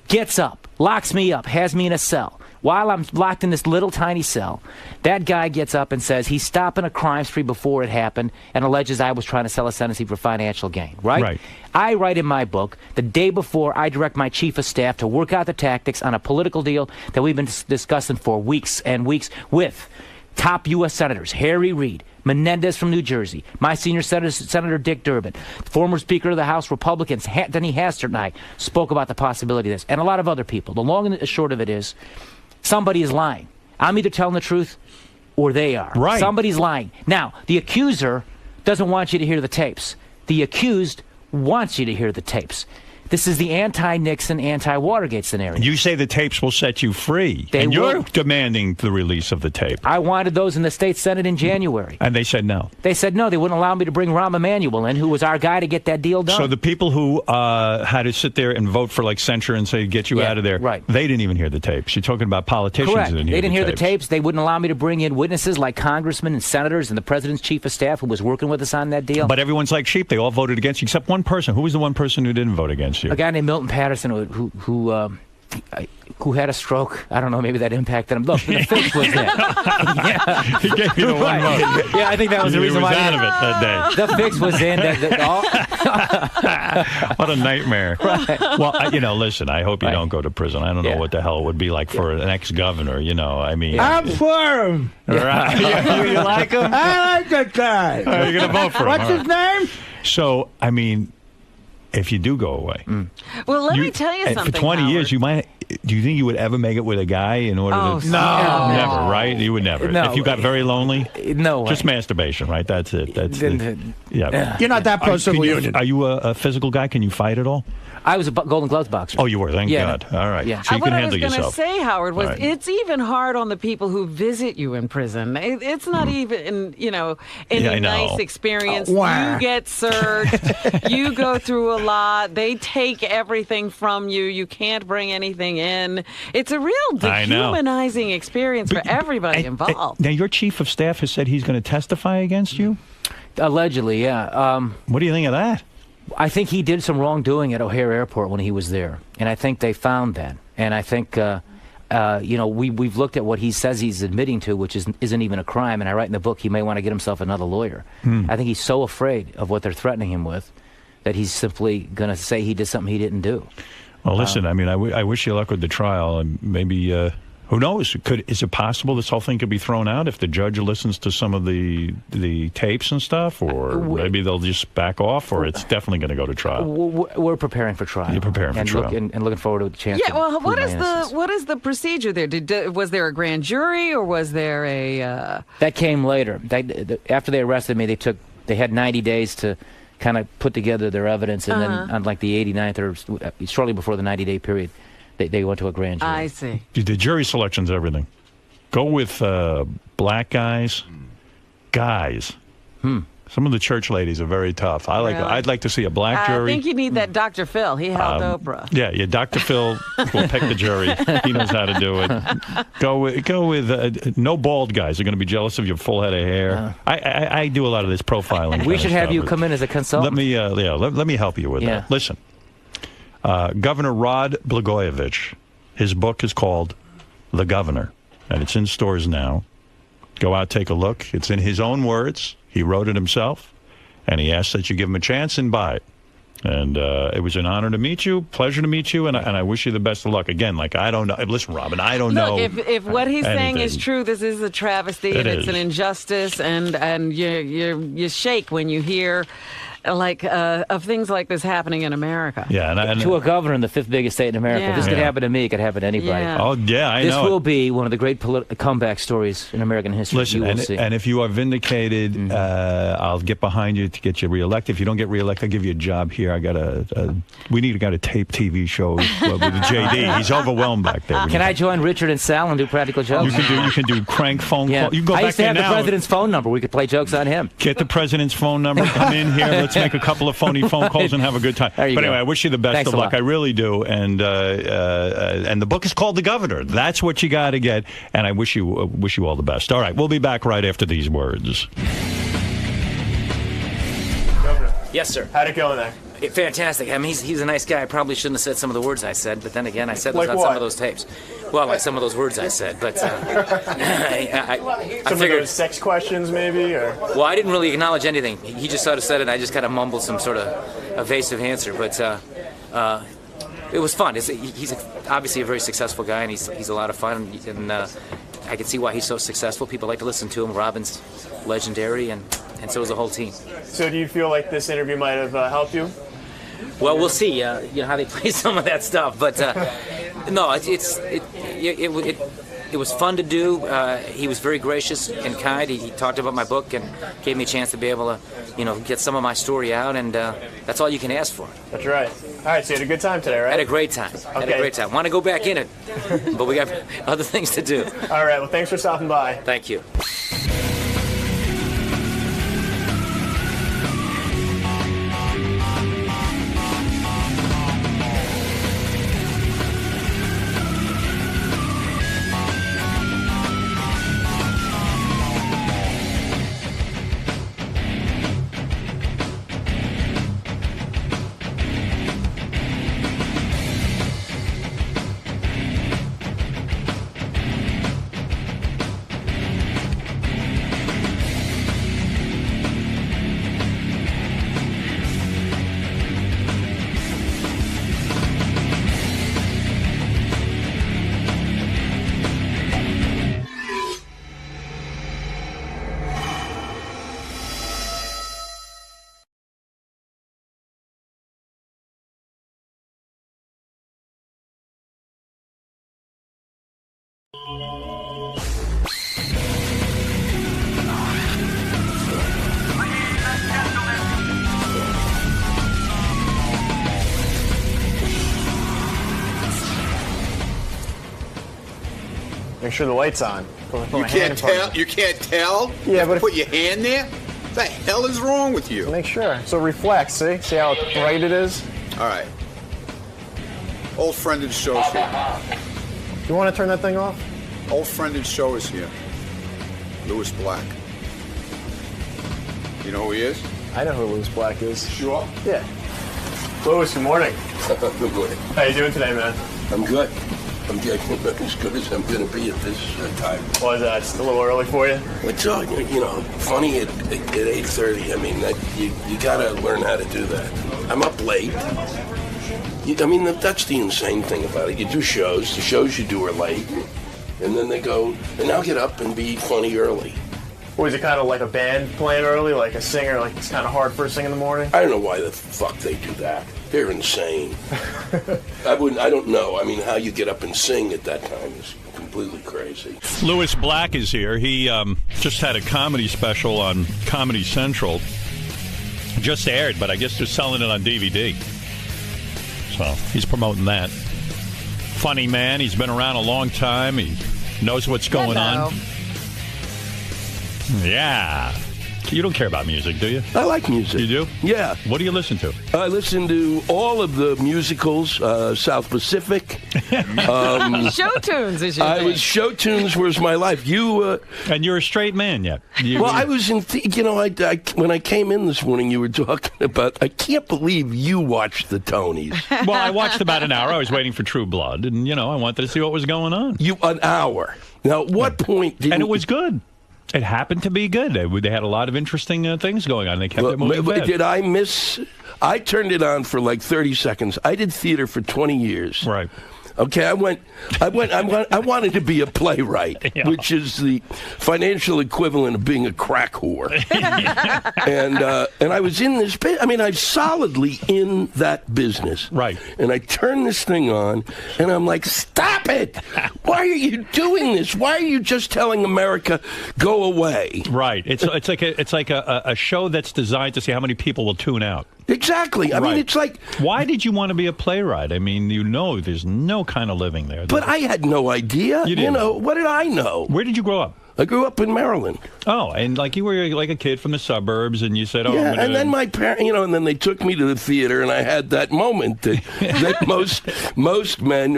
gets up, locks me up, has me in a cell. While I'm locked in this little tiny cell, that guy gets up and says he's stopping a crime spree before it happened and alleges I was trying to sell a sentencing for financial gain, right? Right. I write in my book, the day before, I direct my chief of staff to work out the tactics on a political deal that we've been discussing for weeks and weeks with top U.S. senators, Harry Reid, Menendez from New Jersey, my senior Senator Dick Durbin, former Speaker of the House Republicans, Denny Hastert and I spoke about the possibility of this, and a lot of other people. The long and the short of it is, somebody is lying. I'm either telling the truth or they are. Right. Somebody's lying. Now, the accuser doesn't want you to hear the tapes. The accused wants you to hear the tapes. This is the anti-Nixon, anti-Watergate scenario. You say the tapes will set you free, They and you're will. demanding the release of the tape. I wanted those in the state Senate in January. And they said no. They said no, they wouldn't allow me to bring Rahm Emanuel in, who was our guy to get that deal done. So the people who had to sit there and vote for like censure and say get you Yeah, out of there, right. they didn't even hear the tapes. You're talking about politicians Correct. who didn't They didn't hear the tapes. tapes. They wouldn't allow me to bring in witnesses like congressmen and senators and the president's chief of staff who was working with us on that deal. But everyone's like sheep. They all voted against you, except one person. Who was the one person who didn't vote against you? A guy named Milton Patterson who had a stroke. I don't know, maybe that impacted him. Look, the fix was there. Yeah. He gave you the one vote. Yeah, I think that was the reason he was why. out of it that day. The fix was in. What a nightmare. Right. Well, listen, I hope you Right. don't go to prison. I don't know Yeah. what the hell it would be like for an ex-governor, I mean. I'm for him. Right. you like him? I like that guy. You're going to vote for him. What's All his right. name? So, I mean, if you do go away. Well, let me tell you and something. For 20 years, Howard. you might. Do you think you would ever make it with a guy in order Oh, to? no. Never, right? You would never. No. If you got very lonely, No way. just masturbation, right? That's it. That's it. Yeah. You're not that pro civil union. Are you a physical guy? Can you fight at all? I was a Golden Gloves boxer. Oh, you were. Thank Yeah. God. All right. Yeah. So you What can I was handle going to yourself. say, Howard, was All right. it's even hard on the people who visit you in prison. It's not even, any I know. nice experience. Wah. You get searched. You go through a lot. They take everything from you. You can't bring anything in. It's a real I know. dehumanizing experience for everybody involved. Now, your chief of staff has said he's going to testify against you. Allegedly, yeah. What do you think of that? I think he did some wrongdoing at O'Hare Airport when he was there, and I think they found that. And I think, we've looked at what he says he's admitting to, which isn't even a crime. And I write in the book he may want to get himself another lawyer. I think he's so afraid of what they're threatening him with that he's simply going to say he did something he didn't do. Well, listen. I mean, I wish you luck with the trial, and maybe. Who knows? Is it possible this whole thing could be thrown out if the judge listens to some of the tapes and stuff, or maybe they'll just back off, or it's definitely going to go to trial? We're preparing for trial. You're preparing for trial. And looking forward to the chance. Yeah, well, to what prove is my innocence. what is the procedure there? Was there a grand jury or was there a? That came later. After they arrested me, they had 90 days to kind of put together their evidence, and then on like the 89th or shortly before the 90-day period, they went to a grand jury. I see. The jury selection's everything. Go with black guys. Some of the church ladies are very tough. Really? I'd like to see a black jury. I think you need that Dr. Phil. He helped Oprah. Yeah. Dr. Phil will pick the jury. He knows how to do it. Go with no bald guys. They're going to be jealous of your full head of hair. I do a lot of this profiling. We kind should of have stuff. you come in as a consultant. Let me help you with Yeah. that. Listen, Governor Rod Blagojevich, his book is called The Governor, and it's in stores now. Go out, take a look. It's in his own words. He wrote it himself, and he asks that you give him a chance and buy it. And it was an honor to meet you, pleasure to meet you, and I wish you the best of luck. Again, like, I don't know. Listen, Robin, I don't know. Look, if what he's saying is true, this is a travesty, and it's an injustice, and you shake when you hear of things like this happening in America. Yeah, and to a governor in the fifth biggest state in America. Yeah. This could happen to me. It could happen to anybody. Yeah. Oh, yeah, I know. This will be one of the great comeback stories in American history. Listen, you will see. And if you are vindicated, I'll get behind you to get you reelected. If you don't get reelected, I'll give you a job here. We need a guy to tape TV shows with the JD. He's overwhelmed back there. Can I join Richard and Sal and do practical jokes? You can do crank phone call. You can go I back used to there have the now. president's phone number. We could play jokes on him. Get the president's phone number. Come in here. Let's make a couple of phone calls and have a good time. But anyway, I wish you the best of luck. I really do. And the book is called The Governor. That's what you got to get. And I wish you all the best. All right, we'll be back right after these words. Governor. Yes, sir. How'd it go in there? Fantastic. I mean, he's a nice guy. I probably shouldn't have said some of the words I said, but then again, I said those Like on what? some of those tapes. Well, like some of those words I said, but I Some of figured. those sex questions, maybe, or Well, I didn't really acknowledge anything. He just sort of said it, and I just kind of mumbled some sort of evasive answer. But it was fun. He's obviously a very successful guy, and he's a lot of fun. And I can see why he's so successful. People like to listen to him. Robin's legendary, and so is the whole team. So do you feel like this interview might have helped you? Well, we'll see. You know how they play some of that stuff, but no, it was fun to do. He was very gracious and kind. He talked about my book and gave me a chance to be able to, get some of my story out, and that's all you can ask for. That's right. All right, so you had a good time today, right? Had a great time. Had a great time. Want to go back in it, but we got other things to do. All right, well, thanks for stopping by. Thank you. Make sure the light's on. You can't tell. You can't tell. Yeah, but put your hand there. What the hell is wrong with you? Make sure. So reflects. See how bright it is. All right. Old friend of the show's here. You want to turn that thing off? Old friend of the show is here. Louis Black. You know who he is? I know who Louis Black is. Sure. Yeah. Louis, good morning. Good morning. How you doing today, man? I'm good. I'm getting as good as I'm going to be at this time. Why is that? It's a little early for you? It's funny at 8:30. I mean, you got to learn how to do that. I'm up late. That's the insane thing about it. You do shows. The shows you do are late, and then they go, and now get up and be funny early. Or is it kind of like a band playing early, like a singer, like it's kind of hard first thing in the morning? I don't know why the fuck they do that. They're insane. I don't know. I mean, how you get up and sing at that time is completely crazy. Louis Black is here. He just had a comedy special on Comedy Central. Just aired, but I guess they're selling it on DVD. So he's promoting that. Funny man. He's been around a long time. He knows what's going on. Yeah. You don't care about music, do you? I like music. You do? Yeah. What do you listen to? I listen to all of the musicals, South Pacific. Show tunes, as you think. Show tunes was my life. And you're a straight man yet. I was in, when I came in this morning, you were talking about, I can't believe you watched the Tonys. Well, I watched about an hour. I was waiting for True Blood, and, I wanted to see what was going on. An hour. Now, at what point did And it was good. It happened to be good. They had a lot of interesting things going on. They kept it moving fast. Did I miss? I turned it on for like 30 seconds. I did theater for 20 years. Right. Okay, I wanted to be a playwright, Yeah. which is the financial equivalent of being a crack whore. and I was in this I mean, I'm solidly in that business. Right. And I turn this thing on, and I'm like, stop it! Why are you doing this? Why are you just telling America, go away? Right. It's like a show that's designed to see how many people will tune out. Exactly. I mean, it's like... Why did you want to be a playwright? I mean, there's no kind of living there. But I had no idea. You didn't. What did I know? Where did you grow up? I grew up in Maryland. Oh, and like you were like a kid from the suburbs, and you said, "Oh, yeah." And then my parents, and then they took me to the theater, and I had that moment that most men,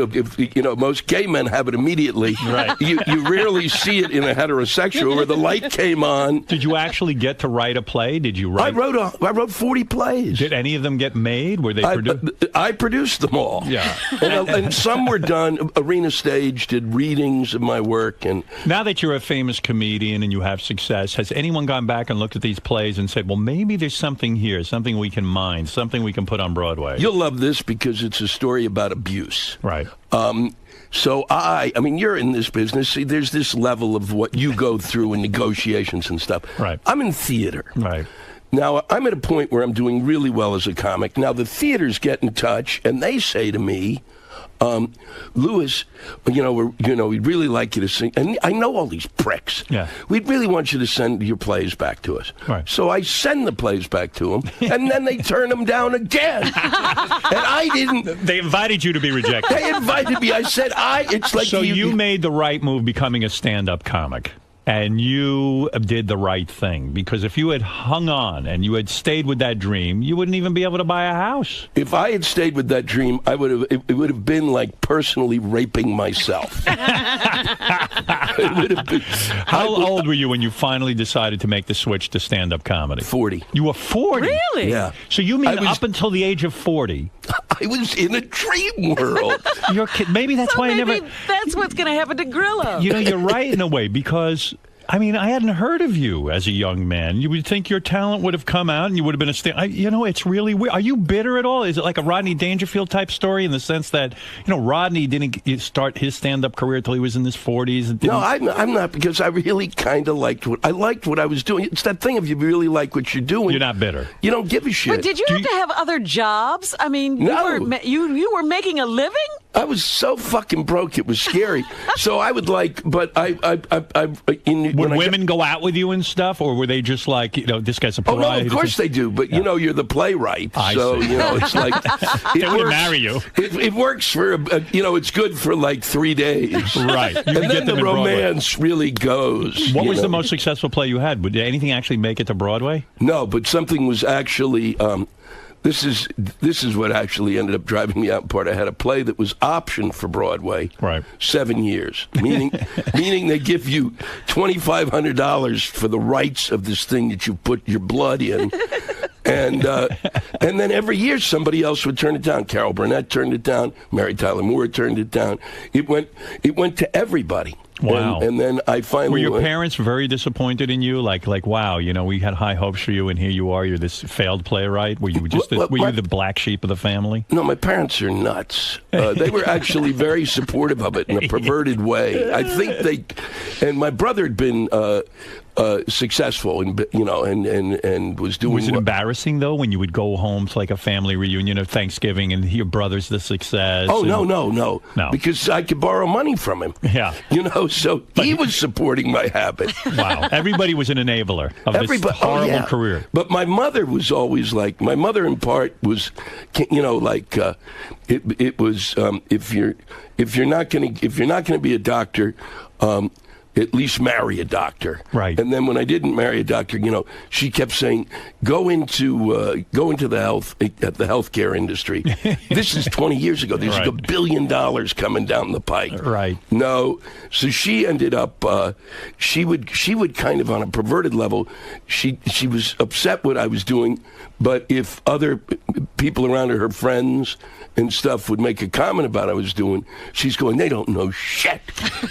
most gay men have it immediately. Right. You rarely see it in a heterosexual where the light came on. Did you actually get to write a play? Did you write? I wrote 40 plays. Did any of them get made? Were they produced? I produced them all. Yeah. And some were done. Arena Stage did readings of my work, and now that you're a famous comedian and you have success, has anyone gone back and looked at these plays and said, well, maybe there's something here, something we can mine, something we can put on Broadway? You'll love this because it's a story about abuse. Right. So I mean, you're in this business. See, there's this level of what you go through in negotiations and stuff. Right. I'm in theater. Right. Now, I'm at a point where I'm doing really well as a comic. Now, the theaters get in touch, and they say to me, Louis, we'd really like you to sing. And I know all these pricks. Yeah. We'd really want you to send your plays back to us. Right. So I send the plays back to them, and then they turn them down again. And I didn't. They invited you to be rejected. They invited me. I said, it's like so you made the right move becoming a stand-up comic. And you did the right thing, because if you had hung on and you had stayed with that dream, you wouldn't even be able to buy a house. If I had stayed with that dream, I would have. It would have been like personally raping myself. It would have been. How old were you when you finally decided to make the switch to stand-up comedy? 40. You were 40? Really? Yeah. So you mean up until the age of 40? I was in a dream world. You're kidding. Maybe that's why I never... That's what's going to happen to Grillo. You're right in a way, because... I mean, I hadn't heard of you as a young man. You would think your talent would have come out and you would have been it's really weird. Are you bitter at all? Is it like a Rodney Dangerfield type story in the sense that, Rodney didn't start his stand-up career until he was in his 40s? No, I'm not, because I really kind of liked what I was doing. It's that thing, if you really like what you're doing. You're not bitter. You don't give a shit. But did you have to have other jobs? I mean, No. you were making a living? I was so fucking broke, it was scary. So I would Would women go out with you and stuff, or were they just like, this guy's a pariah? Oh, no, of course they do. But, you're the playwright. So, see. It's like... They wouldn't marry you. It works for, it's good for like 3 days. Right. And then the romance really goes. What was the most successful play you had? Did anything actually make it to Broadway? No, but something was actually... This is what actually ended up driving me out in part. I had a play that was optioned for Broadway. Right. 7 years. Meaning they give you $2,500 for the rights of this thing that you put your blood in. And then every year somebody else would turn it down. Carol Burnett turned it down. Mary Tyler Moore turned it down. It went to everybody. Wow. And then I finally... Were your parents very disappointed in you? Like, wow, we had high hopes for you, and here you are. You're this failed playwright. Were you just were you the black sheep of the family? No, my parents are nuts. They were actually very supportive of it in a perverted way. I think and my brother had been successful, and was doing. Was it embarrassing though when you would go home to like a family reunion of Thanksgiving and your brother's the success? Oh no, because I could borrow money from him. Yeah, so he was supporting my habit. Wow, everybody was an enabler of this horrible career. But my mother was always like, my mother in part was, it was if you're not gonna be a doctor. At least marry a doctor. Right. And then when I didn't marry a doctor, she kept saying, go into the healthcare industry. This is 20 years ago. There's like $1 billion coming down the pike. Right. No. So she ended up, she would kind of on a perverted level, she was upset what I was doing, but if other people around her friends and stuff would make a comment about what I was doing, she's going, they don't know shit.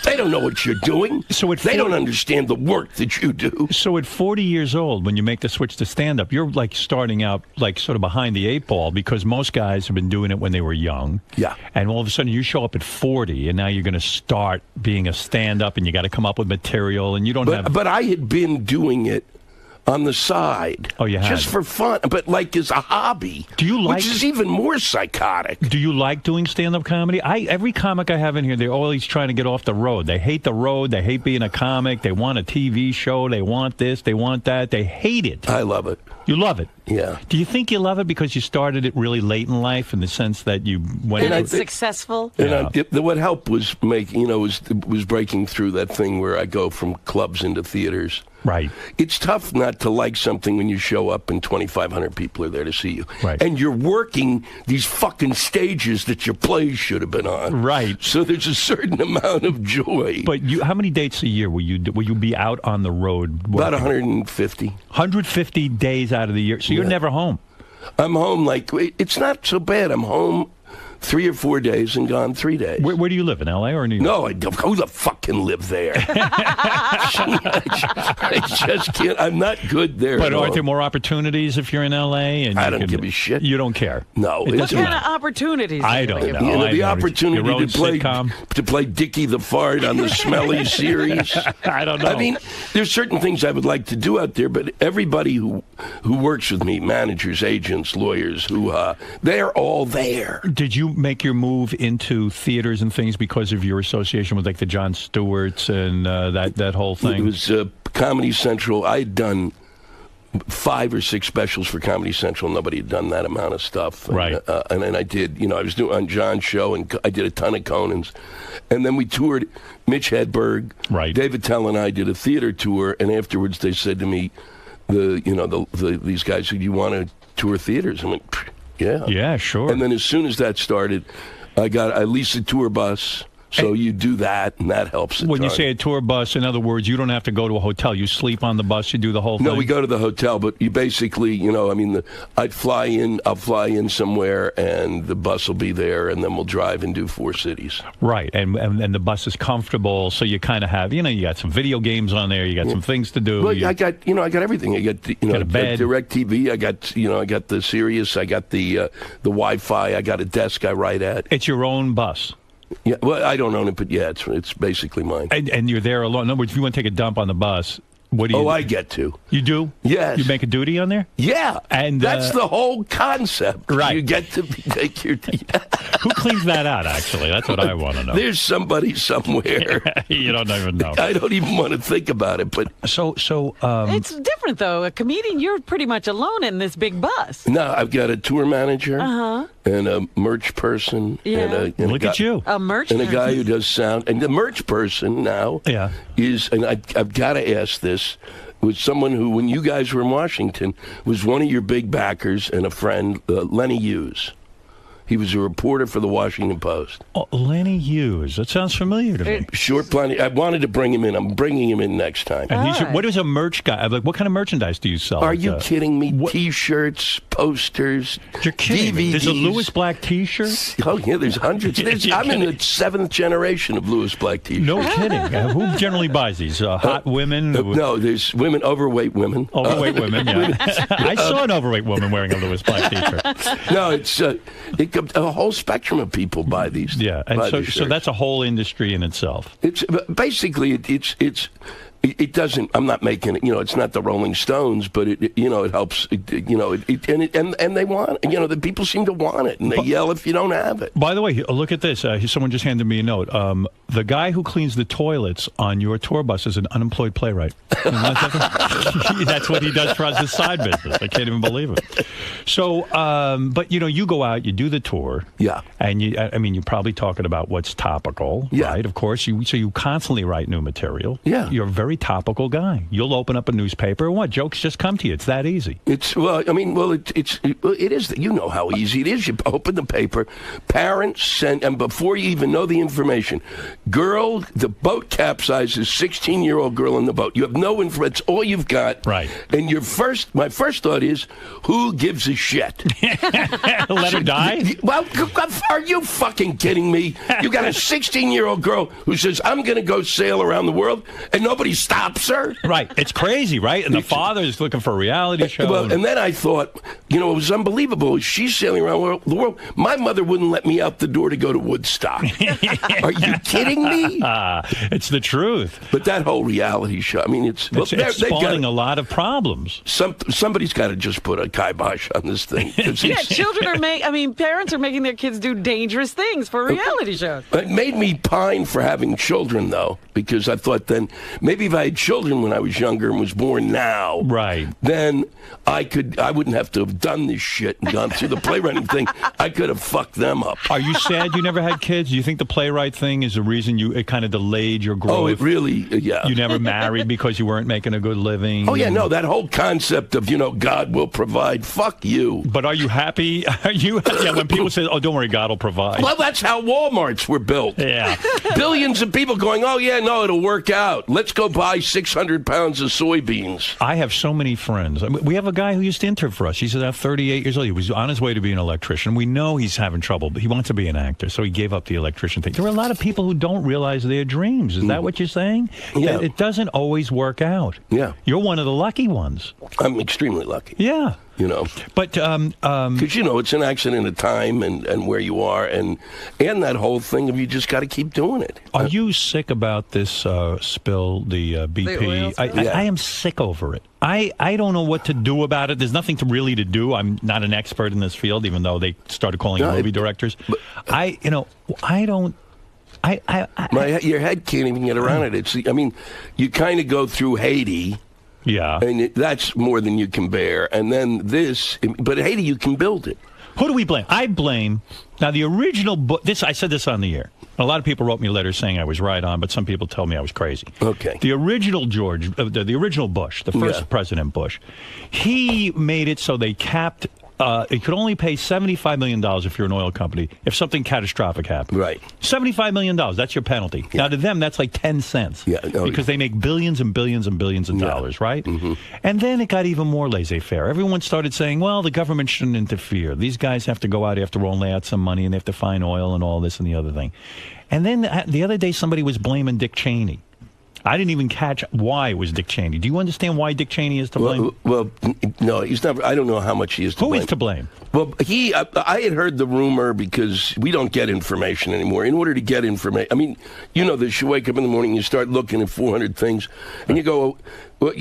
They don't know what you're doing. So they don't understand the work that you do. So at 40 years old, when you make the switch to stand-up, you're like starting out like sort of behind the 8 ball, because most guys have been doing it when they were young. Yeah. And all of a sudden you show up at 40, and now you're going to start being a stand-up, and you got to come up with material, and you don't have... But I had been doing it on the side. Oh, you had? Just for fun, but like as a hobby. Do you like... Which is even more psychotic. Do you like doing stand-up comedy? Every comic I have in here, they're always trying to get off the road. They hate the road. They hate being a comic. They want a TV show. They want this. They want that. They hate it. I love it. You love it? Yeah. Do you think you love it because you started it really late in life, in the sense that you went... And it's successful? And what helped was was breaking through that thing where I go from clubs into theaters. Right. It's tough not to like something when you show up and 2,500 people are there to see you. Right. And you're working these fucking stages that your plays should have been on. Right. So there's a certain amount of joy. But how many dates a year will you be out on the road working? About 150. 150 days out of the year. So you're never home. I'm home it's not so bad. I'm home 3 or 4 days and gone 3 days. Where do you live, in L.A. or New York? No, I don't. Who the fuck can live there? I just can't. I'm not good there. But aren't there more opportunities if you're in L.A.? And I don't give a shit. You don't care. No. What kind of opportunities? I don't know. You know, the I don't opportunity to play Dickie the Fart on the Smelly series. I don't know. I mean, there's certain things I would like to do out there, but everybody who works with me, managers, agents, lawyers, they're all there. Did you make your move into theaters and things because of your association with like the Jon Stewarts and that whole thing? It was Comedy Central. I had done 5 or 6 specials for Comedy Central. Nobody had done that amount of stuff. And, right. And then I did, I was doing on John's show, and I did a ton of Conan's. And then we toured. Mitch Hedberg, right. David Tell and I did a theater tour, and afterwards they said to me, these guys said, "You want to tour theaters?" I went, "Yeah." Yeah, sure. And then as soon as that started, I leased a tour bus. So you do that, and that helps. When you say a tour bus, in other words, you don't have to go to a hotel. You sleep on the bus. You do the whole thing. No, we go to the hotel, but you basically, I'll fly in somewhere, and the bus will be there, and then we'll drive and do 4 cities. Right, and the bus is comfortable, so you kind of have, you got some video games on there. You got some things to do. Well, I got everything. I got, got a bed, DirecTV. I got the Sirius. I got the Wi-Fi. I got a desk I write at. It's your own bus. Yeah, well, I don't own it, but yeah, it's basically mine. And you're there alone. In other words, if you want to take a dump on the bus, what do you do? I get to. You do? Yes. You make a duty on there? Yeah. And that's the whole concept. Right. You get to take your... Who cleans that out, actually? That's what I want to know. There's somebody somewhere. You don't even know. I don't even want to think about it, but... So it's different, though. A comedian, you're pretty much alone in this big bus. No, I've got a tour manager. Uh-huh. And a merch person. Yeah. And Look at you. A merch and person. a guy who does sound. And the merch person now is, and I've got to ask this, was someone who, when you guys were in Washington, was one of your big backers and a friend, Lenny Hughes. He was a reporter for the Washington Post. Oh, Lenny Hughes. That sounds familiar to me. Sure, plenty. I wanted to bring him in. I'm bringing him in next time. And what is a merch guy? Like, what kind of merchandise do you sell? Are you kidding me? T-shirts, posters, You're kidding me. DVDs. There's a Lewis Black T-shirt? Oh, yeah, there's hundreds. I'm in the 7th generation of Lewis Black T-shirts. No kidding. Who generally buys these? Hot women? No, there's women, overweight women. Overweight women, yeah. I saw an overweight woman wearing a Lewis Black T-shirt. No, it's a whole spectrum of people buy these. Yeah, and so that's a whole industry in itself. It's basically it doesn't. I'm not making it. It's not the Rolling Stones, but it helps. And they want. The people seem to want it, and they yell if you don't have it. By the way, look at this. Someone just handed me a note. The guy who cleans the toilets on your tour bus is an unemployed playwright. That's what he does for us as side business. I can't even believe it. So, but you go out, you do the tour. Yeah. And you're probably talking about what's topical, right? Of course. So you constantly write new material. Yeah. You're a very topical guy. You'll open up a newspaper and what? Jokes just come to you. It's that easy. It is. You know how easy it is. You open the paper, parents send, and before you even know the information, girl, the boat capsizes, 16-year-old girl in the boat. You have no information. It's all you've got. Right. And my first thought is, who gives gives a shit? Let her die? Well, are you fucking kidding me? You got a 16-year-old girl who says, I'm going to go sail around the world, and nobody stops her? Right. It's crazy, right? And the father is looking for a reality show. Well, and then I thought, it was unbelievable. She's sailing around the world. My mother wouldn't let me out the door to go to Woodstock. Are you kidding me? It's the truth. But that whole reality show, I mean, it's spawning a lot of problems. Somebody's got to just put a kibosh on this thing. Yeah, parents are making their kids do dangerous things for reality shows. It made me pine for having children, though, because I thought then maybe if I had children when I was younger and was born now, right, then I wouldn't have to have done this shit and gone through the playwriting thing. I could have fucked them up. Are you sad you never had kids? Do you think the playwright thing is the reason it kind of delayed your growth? Oh, it really, yeah. You never married because you weren't making a good living? Oh, yeah, no, that whole concept of, God will provide, fuck you. But are you happy? When people say, oh, don't worry, God will provide. Well, that's how Walmarts were built. Yeah. Billions of people going, oh, yeah, no, it'll work out. Let's go buy 600 pounds of soybeans. I have so many friends. We have a guy who used to intern for us. He's about 38 years old. He was on his way to be an electrician. We know he's having trouble, but he wants to be an actor, so he gave up the electrician thing. There are a lot of people who don't realize their dreams. Is that what you're saying? Yeah. It doesn't always work out. Yeah. You're one of the lucky ones. I'm extremely lucky. Yeah. But because it's an accident of time and where you are and that whole thing of you just got to keep doing it. Are you sick about this spill, the BP? I am sick over it. I don't know what to do about it. There's nothing really to do. I'm not an expert in this field, even though they started calling movie directors. But, I don't. Your head can't even get around it. You kind of go through Haiti. Yeah. And that's more than you can bear. And then but Haiti, you can build it. Who do we blame? I blame, now the original, I said this on the air. A lot of people wrote me letters saying I was right on, but some people told me I was crazy. Okay. The original the original Bush, the first President Bush, he made it so they capped, it could only pay $75 million if you're an oil company if something catastrophic happened. Right. $75 million, that's your penalty. Yeah. Now, to them, that's like 10 cents. Yeah, because they make billions and billions and billions of dollars, right? Mm-hmm. And then it got even more laissez-faire. Everyone started saying, well, the government shouldn't interfere. These guys have to go out after all and lay out some money, and they have to find oil and all this and the other thing. And then the other day, somebody was blaming Dick Cheney. I didn't even catch why it was Dick Cheney. Do you understand why Dick Cheney is to blame? Well, no, he's not. I don't know how much he is to blame. Who is to blame? Well, I had heard the rumor because we don't get information anymore. In order to get information, this, you wake up in the morning, you start looking at 400 things, and you go, well,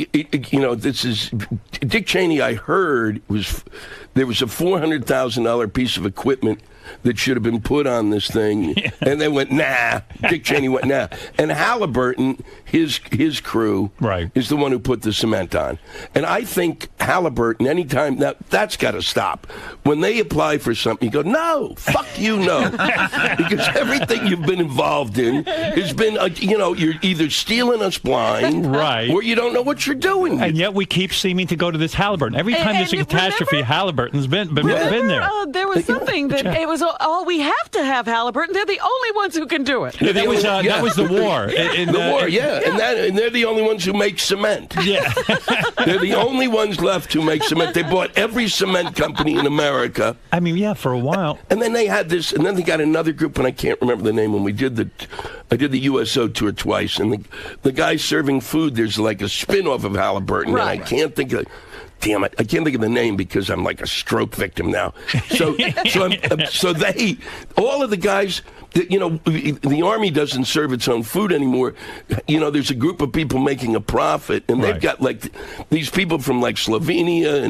this is Dick Cheney. I heard there was a $400,000 piece of equipment that should have been put on this thing, and they went, nah. Dick Cheney went, nah. And Halliburton, his crew, is the one who put the cement on. And I think Halliburton, anytime, now that's got to stop. When they apply for something, you go, no, fuck you, no. Because everything you've been involved in has been, you're either stealing us blind, or you don't know what you're doing. And yet we keep seeming to go to this Halliburton. Every time there's a catastrophe, Halliburton's been there. There was something that it was we have to have Halliburton. They're the only ones who can do it. Yeah, that was the war. The war, and they're the only ones who make cement. Yeah. They're the only ones left who make cement. They bought every cement company in America. For a while. And then they had this, and then they got another group, and I can't remember the name. When I did the USO tour twice, and the guy serving food, there's like a spin-off of Halliburton, and I can't think of. Damn it! I can't think of the name because I'm like a stroke victim now. So all of the guys, the Army doesn't serve its own food anymore. There's a group of people making a profit, and they've got like these people from like Slovenia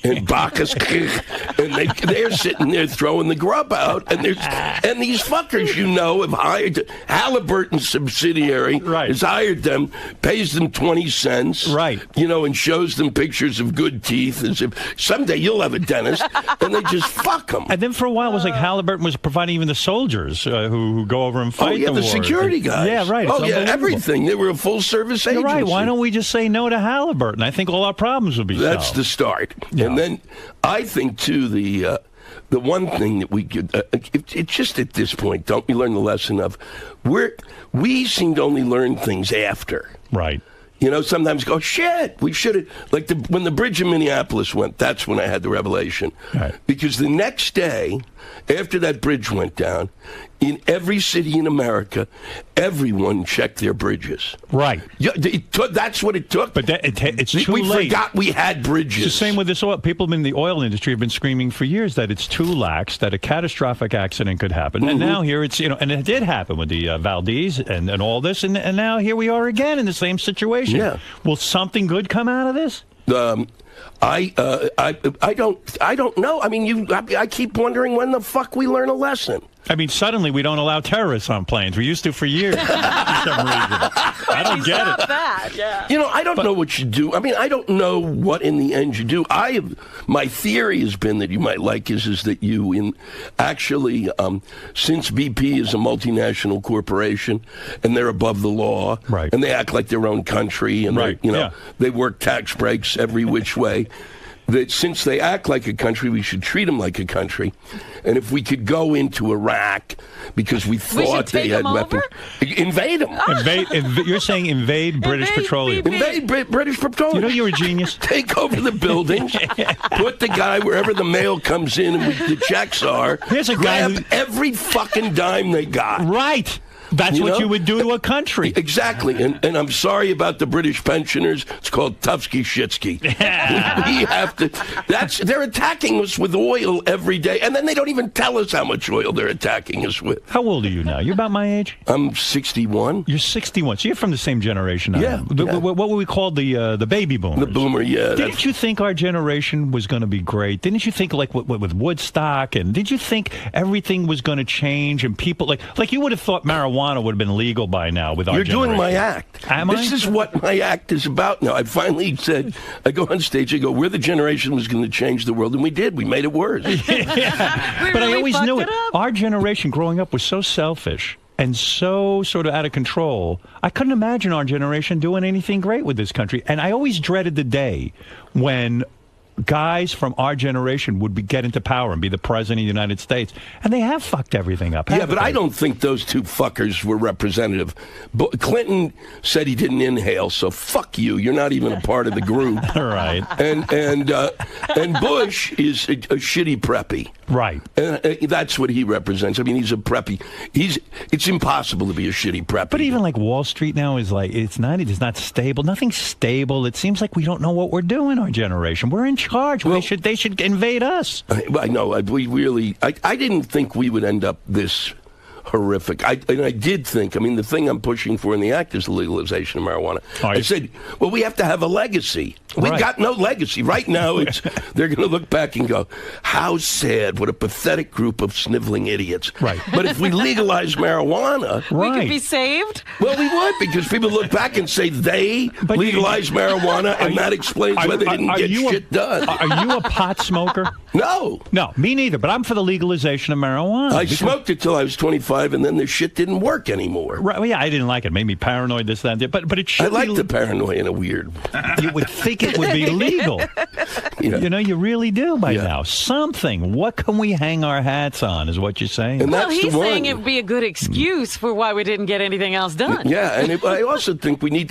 and Bacchus, and they're sitting there throwing the grub out, and these fuckers have hired Halliburton's subsidiary has hired them, pays them 20 cents, and shows them pictures of good teeth as if someday you'll have a dentist, and they just fuck them. And then for a while it was like Halliburton was providing even the soldiers who go over and fight the war. Security guys. Yeah, right. Everything. They were a full-service agency. You're right. Why don't we just say no to Halliburton? I think all our problems would be solved. That's the start. Yeah. And then I think, too, the one thing that we could, it's just at this point, don't we learn the lesson of, we seem to only learn things after. Right. You know, sometimes go, shit, we should have, like when the bridge in Minneapolis went, that's when I had the revelation. Right. Because the next day, after that bridge went down, in every city in America, everyone checked their bridges. Right. Yeah, that's what it took. But it's too we late. forgot we had bridges. It's the same with this oil. People in the oil industry have been screaming for years that it's too lax, that a catastrophic accident could happen. And now here it's, and it did happen with the Valdez and all this. And now here we are again in the same situation. Yeah. Will something good come out of this? I don't know. I mean, I keep wondering when the fuck we learn a lesson. I mean, suddenly we don't allow terrorists on planes. We used to for years for some reason. I don't get it. That. Yeah. You know, I don't know what you do. I mean, I don't know what in the end you do. My theory has been that you might like is that you since BP is a multinational corporation and they're above the law, right, and they act like their own country, and right, they work tax breaks every which way. That since they act like a country, we should treat them like a country. And if we could go into Iraq because we thought they had weapons, invade them. You're saying invade British Petroleum. Invade British Petroleum. You know you're a genius. Take over the buildings, put the guy wherever the mail comes in and the checks are. Here's a guy grab every fucking dime they got. Right. That's what you would do to a country. Exactly. And I'm sorry about the British pensioners. It's called Tufsky-Shitsky. We have to. They're attacking us with oil every day. And then they don't even tell us how much oil they're attacking us with. How old are you now? You're about my age? I'm 61. You're 61. So you're from the same generation. Yeah. What were we called? The baby boomers. The boomer, yeah. Didn't you think our generation was going to be great? Didn't you think like with Woodstock? And did you think everything was going to change? And people like you would have thought marijuana would have been legal by now with our You're generation. doing my act. This is what my act is about now. I finally said, I go on stage, I go, we're the generation who's going to change the world, and we did. We made it worse. But I always knew it. Our generation growing up was so selfish and so sort of out of control. I couldn't imagine our generation doing anything great with this country. And I always dreaded the day when guys from our generation would get into power and be the president of the United States. And they have fucked everything up. Yeah, but I don't think those two fuckers were representative. Clinton said he didn't inhale, so fuck you. You're not even a part of the group. Right. And Bush is a shitty preppy. Right. And that's what he represents. I mean, he's a preppy. It's impossible to be a shitty preppy. But even like Wall Street now is like, it's not stable. Nothing's stable. It seems like we don't know what we're doing, our generation. We're in charge. Well, they should invade us. I know. We really. I didn't think we would end up this horrific. I did think. I mean, the thing I'm pushing for in the act is the legalization of marijuana. I said, well, we have to have a legacy. We've got no legacy right now. They're going to look back and go, "How sad! What a pathetic group of sniveling idiots." Right. But if we legalize marijuana, we could be saved. Well, we would, because people look back and say they legalized marijuana, and that explains why they didn't get shit done. Are you a pot smoker? No, me neither. But I'm for the legalization of marijuana. I smoked it till I was 25, and then the shit didn't work anymore. Right? Well, yeah, I didn't like it. It made me paranoid. This, that, and that. But it should. I like the paranoia in a weird. You would think it would be legal. Yeah. You know, you really do by now. Something. What can we hang our hats on? Is what you're saying. And well, he's saying it would be a good excuse for why we didn't get anything else done. Yeah, and I also think we need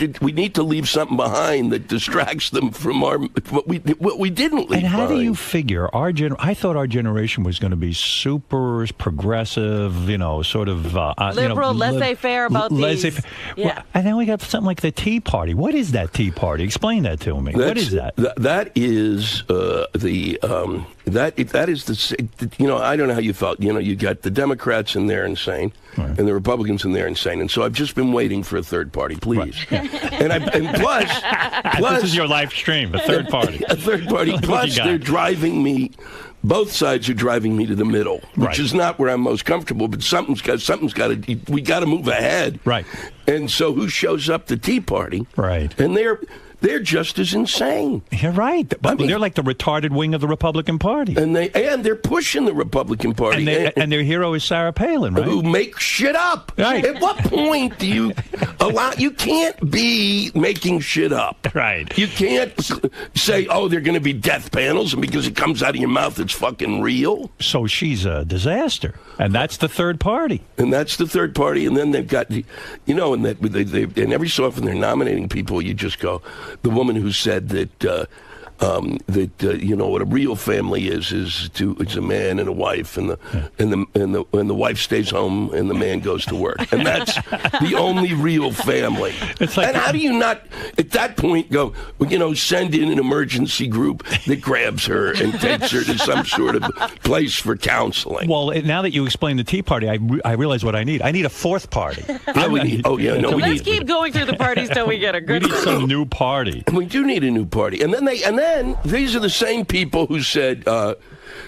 to leave something behind that distracts them from what we didn't leave. And how behind. do you figure I thought our generation was going to be super progressive, sort of liberal, laissez-faire about these. Yeah. Well, and then we got something like the Tea Party. What is that Tea Party? Explain that to me. What is that? That is that is the I don't know how you felt. You got the Democrats and they're insane, and the Republicans and they're insane, and so I've just been waiting for a third party, please. Right. and plus this is your live stream, a third party. A third party. Plus they're driving me. Both sides are driving me to the middle, which is not where I'm most comfortable. But something's got to. We got to move ahead, right? And so, who shows up? The Tea Party, right? And they're just as insane. You're right. But they're like the retarded wing of the Republican Party. And they're pushing the Republican Party. And their hero is Sarah Palin, right? Who make shit up. Right. At what point do you allow... You can't be making shit up. Right. You can't say, oh, they're going to be death panels, and because it comes out of your mouth, it's fucking real. So she's a disaster. And that's the third party. And that's the third party. And then they've got, and every so often they're nominating people, you just go, the woman who said that, what a real family is a man and a wife, and the wife stays home and the man goes to work, and that's the only real family. And how do you not at that point go, send in an emergency group that grabs her and takes her to some sort of place for counseling? Well, now that you explain the Tea Party, I realize what I need. I need a fourth party. Let's keep going through the parties till we get a good. We need some new party. We do need a new party, and then these are the same people who said,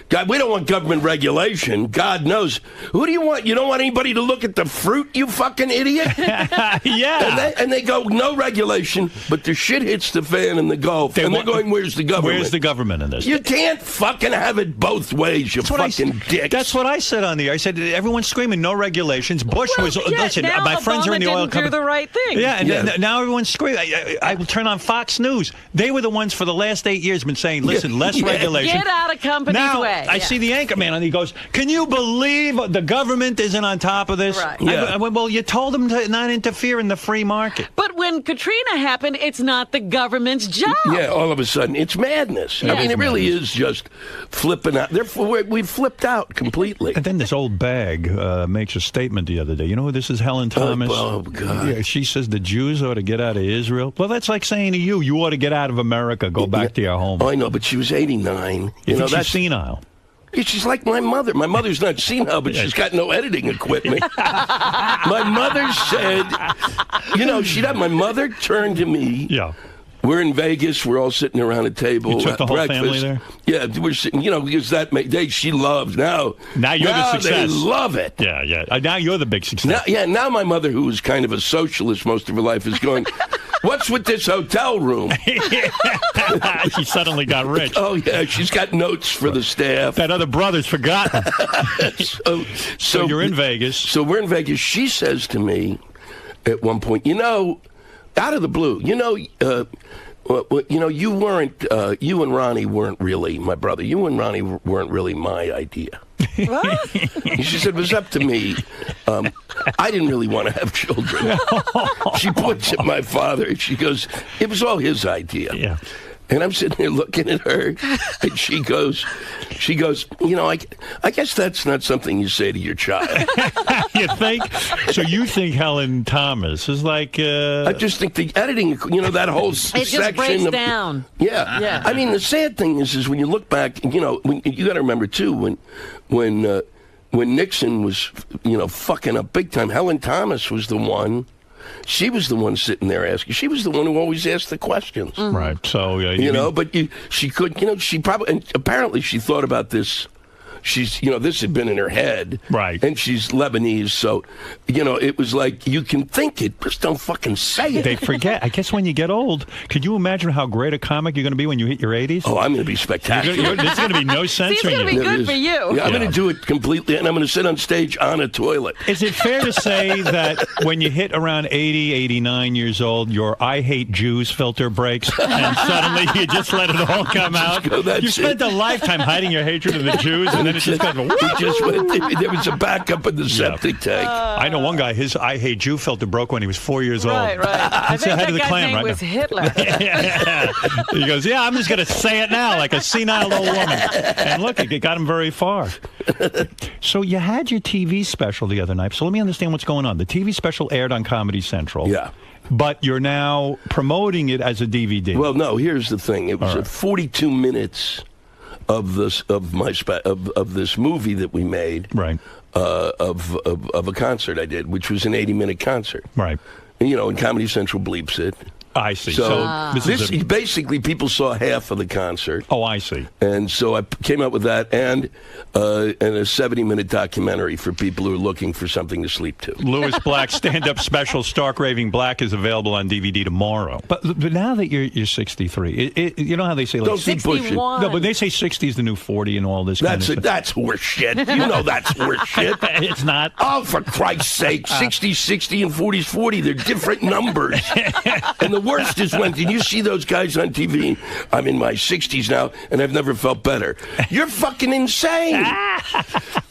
God, we don't want government regulation. God knows. Who do you want? You don't want anybody to look at the fruit, you fucking idiot? Yeah. And they go, no regulation, but the shit hits the fan in the Gulf. They're going, where's the government? Where's the government in this? You can't fucking have it both ways, you fucking dicks. That's what I said on the air. I said, everyone's screaming, no regulations. Bush was, listen, my friends are in the oil company. Do the right thing. Yeah, and now everyone's screaming. I will turn on Fox News. They were the ones for the last 8 years been saying, listen, less regulation. Get out of company's way. I see the anchor man, and he goes, can you believe the government isn't on top of this? Right. I went, well, you told them to not interfere in the free market. But when Katrina happened, it's not the government's job. Yeah, all of a sudden, it's madness. Yeah. I mean, it really is just flipping out. Therefore, we've flipped out completely. And then this old bag makes a statement the other day. You know who this is? Helen Thomas. Oh, God. Yeah, she says the Jews ought to get out of Israel. Well, that's like saying to you ought to get out of America, go back to your home. Oh, I know, but she was 89. She's senile. She's like my mother. My mother's not senile, but she's got no editing equipment. My mother said, my mother turned to me. Yeah. We're in Vegas. We're all sitting around a table. You took the whole breakfast. family there? Yeah, we're sitting, because she loves. Now you're the success. They love it. Yeah. Now you're the big success. Now my mother, who was kind of a socialist most of her life, is going, what's with this hotel room? She suddenly got rich. Oh, yeah. She's got notes for the staff. That other brother's forgotten. So you're in Vegas. So we're in Vegas. She says to me at one point, out of the blue, you weren't, you and Ronnie weren't really my brother. You and Ronnie weren't really my idea. What? She said, it was up to me. I didn't really want to have children. She points at my father. She goes, it was all his idea. Yeah. And I'm sitting there looking at her, and she goes, I guess that's not something you say to your child. You think? So you think Helen Thomas is like... I just think the editing, that whole section... It just breaks down. Yeah. I mean, the sad thing is when you look back, you got to remember, too, when Nixon was, fucking up big time, Helen Thomas was the one... She was the one sitting there asking. She was the one who always asked the questions. Mm-hmm. Right. So, she could, she probably, and apparently she thought about this. She's, this had been in her head. Right. And she's Lebanese, so, it was like, you can think it, just don't fucking say it. They forget. I guess when you get old, could you imagine how great a comic you're going to be when you hit your 80s? Oh, I'm going to be spectacular. There's going to be no censoring you. It's going to be good for you. Yeah, I'm going to do it completely, and I'm going to sit on stage on a toilet. Is it fair to say that when you hit around 80, 89 years old, your I hate Jews filter breaks, and suddenly you just let it all come out? You spent a lifetime hiding your hatred of the Jews, and then it just goes... There was a backup in the septic tank. I know one guy, his I hate Jew filter broke when he was 4 years old. Right. I think that guy's name was Hitler. He goes, I'm just going to say it now like a senile old woman. And look, it got him very far. So you had your TV special the other night. So let me understand what's going on. The TV special aired on Comedy Central. Yeah. But you're now promoting it as a DVD. Well, no, here's the thing. It was 42 minutes of this movie that we made, right? Of a concert I did, which was an 80-minute concert, right? And, and Comedy Central bleeps it. I see. So, this is basically, people saw half of the concert. Oh, I see. And so I came up with that and a 70-minute documentary for people who are looking for something to sleep to. Louis Black's stand-up special, Stark Raving Black, is available on DVD tomorrow. But now that you're 63, you know how they say, like, don't be pushing. No, but they say 60 is the new 40 and all this kind of stuff. That's horse shit. You know that's horse shit. It's not. Oh, for Christ's sake, 60's 60 and 40's 40. They're different numbers. And the worst is when you see those guys on TV, I'm in my 60s now, and I've never felt better. You're fucking insane.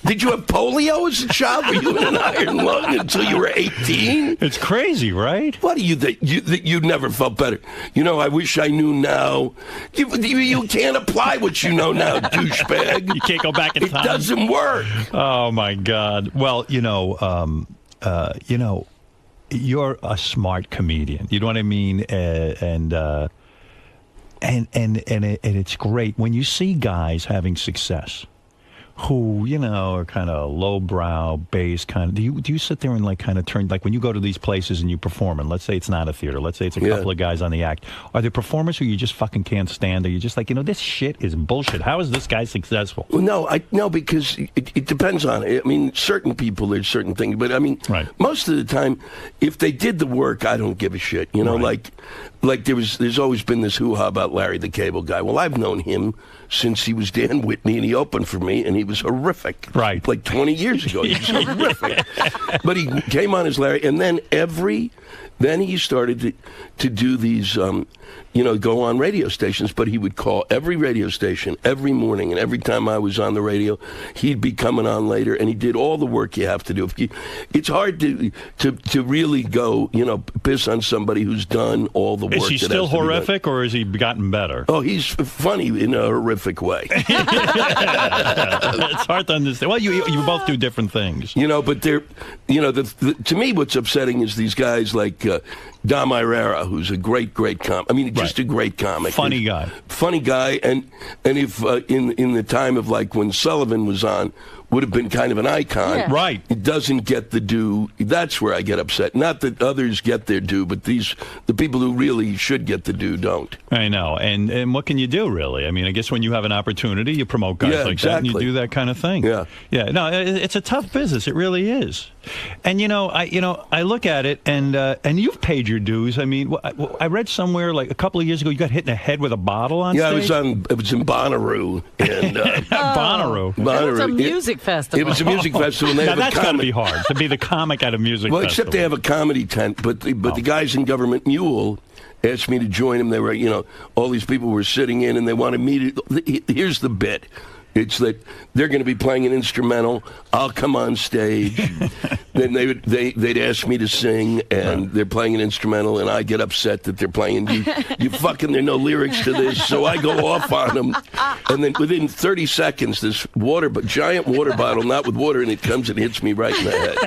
Did you have polio as a child? Were you in an iron lung until you were 18? It's crazy, right? What do you think? You never felt better. You know, I wish I knew now. You can't apply what you know now, douchebag. You can't go back in time. It doesn't work. Oh, my God. Well, you're a smart comedian. You know what I mean? And it's great when you see guys having success who, are kind of lowbrow, base kind of. Do you sit there and like kind of turn, like when you go to these places and you perform, and let's say it's not a theater, let's say it's a couple of guys on the act. Are there performers who you just fucking can't stand? Or you just like, this shit is bullshit. How is this guy successful? Well, no, because it depends on it. I mean, certain people, there's certain things, but I mean, most of the time, if they did the work, I don't give a shit. Like there's always been this hoo-ha about Larry the Cable Guy. Well, I've known him since he was Dan Whitney, and he opened for me, and he was horrific. Right. Like 20 years ago. He was horrific. But he came on as Larry, and then he started to do these, go on radio stations, but he would call every radio station every morning, and every time I was on the radio, he'd be coming on later, and he did all the work you have to do. It's hard to really go, piss on somebody who's done all the work. Is he still horrific, or has he gotten better? Oh, he's funny in a horrific way. It's hard to understand. Well, you both do different things. But they're, to me, what's upsetting is these guys like Dom Irera, who's a great comic. I mean, just a great comic. Funny guy. And if in the time of like when Sullivan was on, would have been kind of an icon. Yeah. Right. It doesn't get the due. That's where I get upset. Not that others get their due, but the people who really should get the due don't. I know. And what can you do, really? I mean, I guess when you have an opportunity, you promote guys like that, and you do that kind of thing. Yeah. Yeah. No, it's a tough business. It really is. And I look at it, and you've paid your dues. I mean, I read somewhere like a couple of years ago you got hit in the head with a bottle on stage. Yeah, it was in Bonnaroo. And, Bonnaroo. It was a music festival. It was a music festival. And they now have that's got to be hard to be the comic at a music festival. Well, except they have a comedy tent, but the guys in Government Mule asked me to join them. They were, all these people were sitting in, and they wanted me to. Here's the bit. It's that they're going to be playing an instrumental. I'll come on stage. Then they'd ask me to sing, and they're playing an instrumental, and I get upset that they're playing. You fucking, there are no lyrics to this, so I go off on them. And then within 30 seconds, this giant water bottle, not with water in it, comes and hits me right in the head.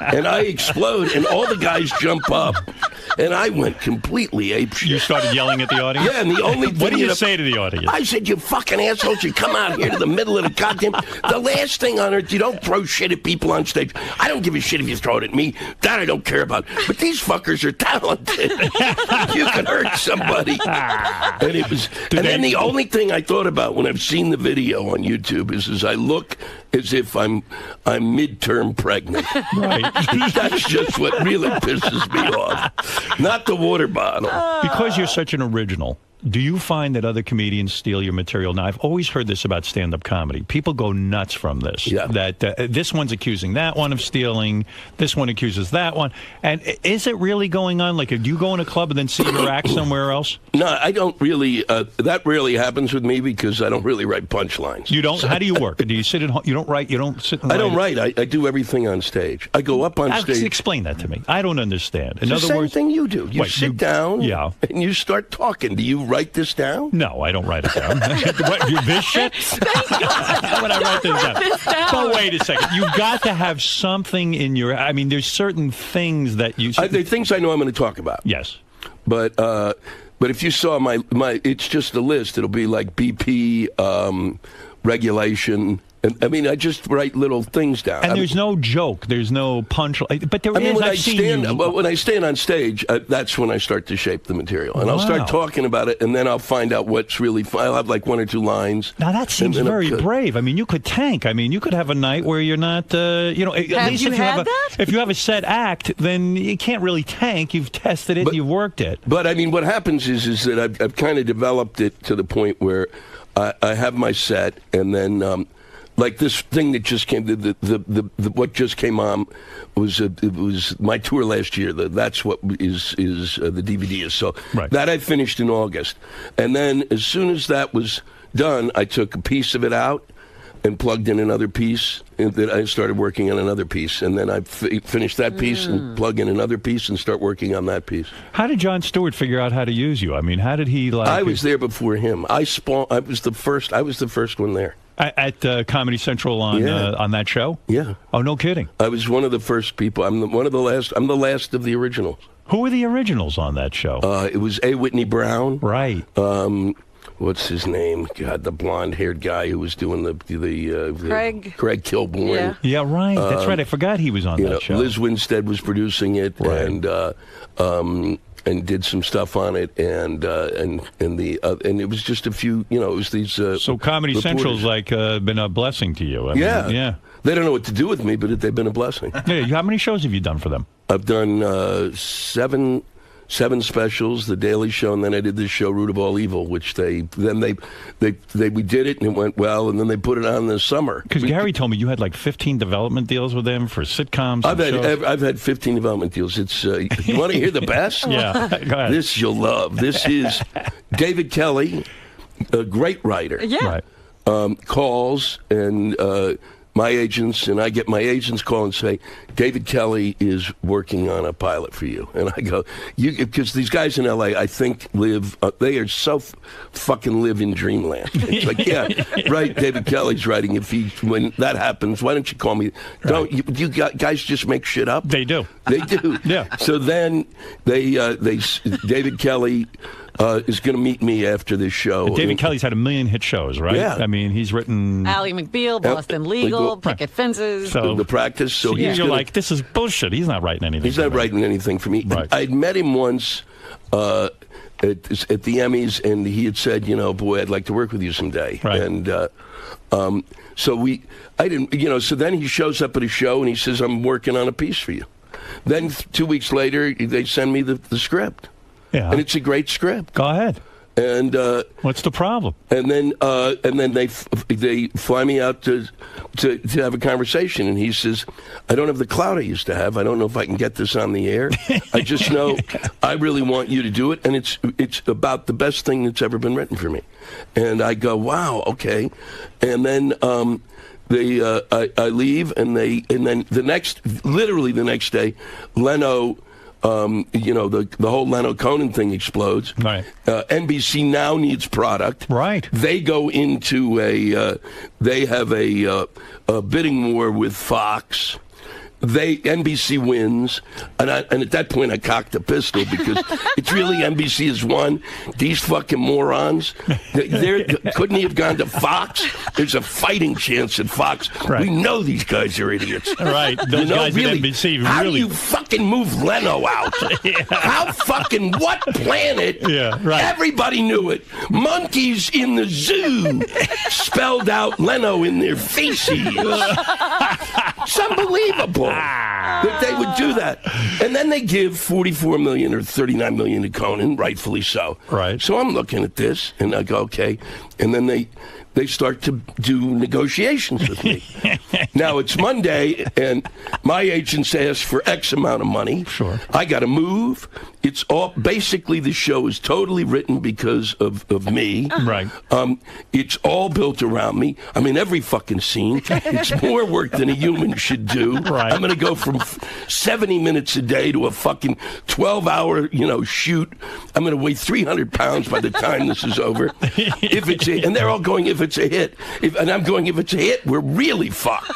And I explode, and all the guys jump up. And I went completely apeshit. You started yelling at the audience? Yeah, and the only thing... What do you say to the audience? I said, you fucking assholes, you come out here to the middle of the goddamn... The last thing on earth, you don't throw shit at people on stage. I don't give a shit if you throw it at me. That I don't care about. But these fuckers are talented. You can hurt somebody. And it was... then the only thing I thought about when I've seen the video on YouTube is I look as if I'm midterm pregnant. Right. That's just what really pisses me off. Not the water bottle. Because you're such an original, do you find that other comedians steal your material? Now, I've always heard this about stand-up comedy. People go nuts from this. Yeah. That this one's accusing that one of stealing. This one accuses that one. And is it really going on? Like, do you go in a club and then see your act somewhere else? No, I don't really. That rarely happens with me because I don't really write punchlines. You don't? How do you work? Do you sit at home? You don't write? You don't sit and write? I don't write. I do everything on stage. I go up on stage. Explain that to me. I don't understand. In other words, same thing you do. You sit down and you start talking. Do you write this down? No, I don't write it down. What, this shit? How would I write this down? But wait a second. You've got to have something in your... I mean, there's certain things that you... There are things I know I'm going to talk about. Yes. But if you saw my... It's just a list. It'll be like BP, regulation, And, I mean, I just write little things down. And there's no joke. There's no punch. But there I mean, is. when I stand on stage, that's when I start to shape the material. And I'll start talking about it, and then I'll find out what's really fun. I'll have like 1 or 2 lines. Now, that seems very brave. I mean, you could tank. I mean, you could have a night where you're not, at least if you have a set act, then you can't really tank. You've tested it, you've worked it. But, I mean, what happens is that I've kind of developed it to the point where I have my set, and then... like this thing that just came, what just came on was it was my tour last year. That's what is the DVD is. So that I finished in August, and then as soon as that was done, I took a piece of it out and plugged in another piece. And then I started working on another piece, and then I finished that piece and plug in another piece and start working on that piece. How did Jon Stewart figure out how to use you? I mean, how did he like? I was there before him. I was the first one there. At Comedy Central on that show? Yeah. Oh, no kidding. I was one of the first people. I'm the last of the originals. Who were the originals on that show? It was A. Whitney Brown. Right. What's his name? God, the blonde-haired guy who was doing the Craig Kilborn. Yeah, right. That's right. I forgot he was on that show. Liz Winstead was producing it, and did some stuff on it, and it was just a few, it was these. So Comedy reporters. Central's like been a blessing to you. I mean, yeah. They don't know what to do with me, but they've been a blessing. Yeah. How many shows have you done for them? I've done 7 specials, The Daily Show, and then I did this show, Root of All Evil, which we did it and it went well, and then they put it on this summer. Because Gary told me you had like 15 development deals with them for sitcoms. I've had 15 development deals. It's you want to hear the best? Yeah, go ahead. This you'll love. This is David Kelly, a great writer. Yeah, calls and. My agents, and I get my agents call and say, David Kelly is working on a pilot for you. And I go, because these guys in L.A., I think they are so fucking live in dreamland. It's like, yeah, right, David Kelly's writing. When that happens, why don't you call me? Don't you guys just make shit up? They do. They do. Yeah. So then David Kelly... is going to meet me after this show. And David Kelly's had 1 million hit shows, right? Yeah. I mean, he's written... Ally McBeal, Boston Legal, Picket Fences. So The Practice. So you're like, this is bullshit. He's not writing anything. He's not writing anything for me. Right. I'd met him once at the Emmys, and he had said, boy, I'd like to work with you someday. Right. And so so then he shows up at a show, and he says, I'm working on a piece for you. Then 2 weeks later, they send me the script. Yeah. And it's a great script. Go ahead. And what's the problem? And then they fly me out to have a conversation, and he says, I don't have the clout I used to have. I don't know if I can get this on the air. I just know I really want you to do it, and it's about the best thing that's ever been written for me. And I go, wow, okay. And then I leave, and then literally the next day, Leno. The whole Leno Conan thing explodes. Right. NBC now needs product. Right. They go into they have a bidding war with Fox. NBC wins, and at that point I cocked a pistol because it's really NBC has won. These fucking morons, couldn't he have gone to Fox? There's a fighting chance at Fox. Right. We know these guys are idiots. Right, those guys really, at NBC. How do you fucking move Leno out? How fucking what planet? Yeah, right. Everybody knew it. Monkeys in the zoo spelled out Leno in their feces. It's unbelievable that they would do that. And then they give $44 million or $39 million to Conan, rightfully so. Right. So I'm looking at this, and I go, okay. And then they start to do negotiations with me. Now, it's Monday, and my agents ask for X amount of money. Sure. I got to move. It's all, basically, the show is totally written because of me. Right. It's all built around me. I mean, every fucking scene. It's more work than a human should do. Right. I'm going to go from 70 minutes a day to a fucking 12-hour, shoot. I'm going to weigh 300 pounds by the time this is over. And they're all going, if it's a hit. And I'm going, if it's a hit, we're really fucked.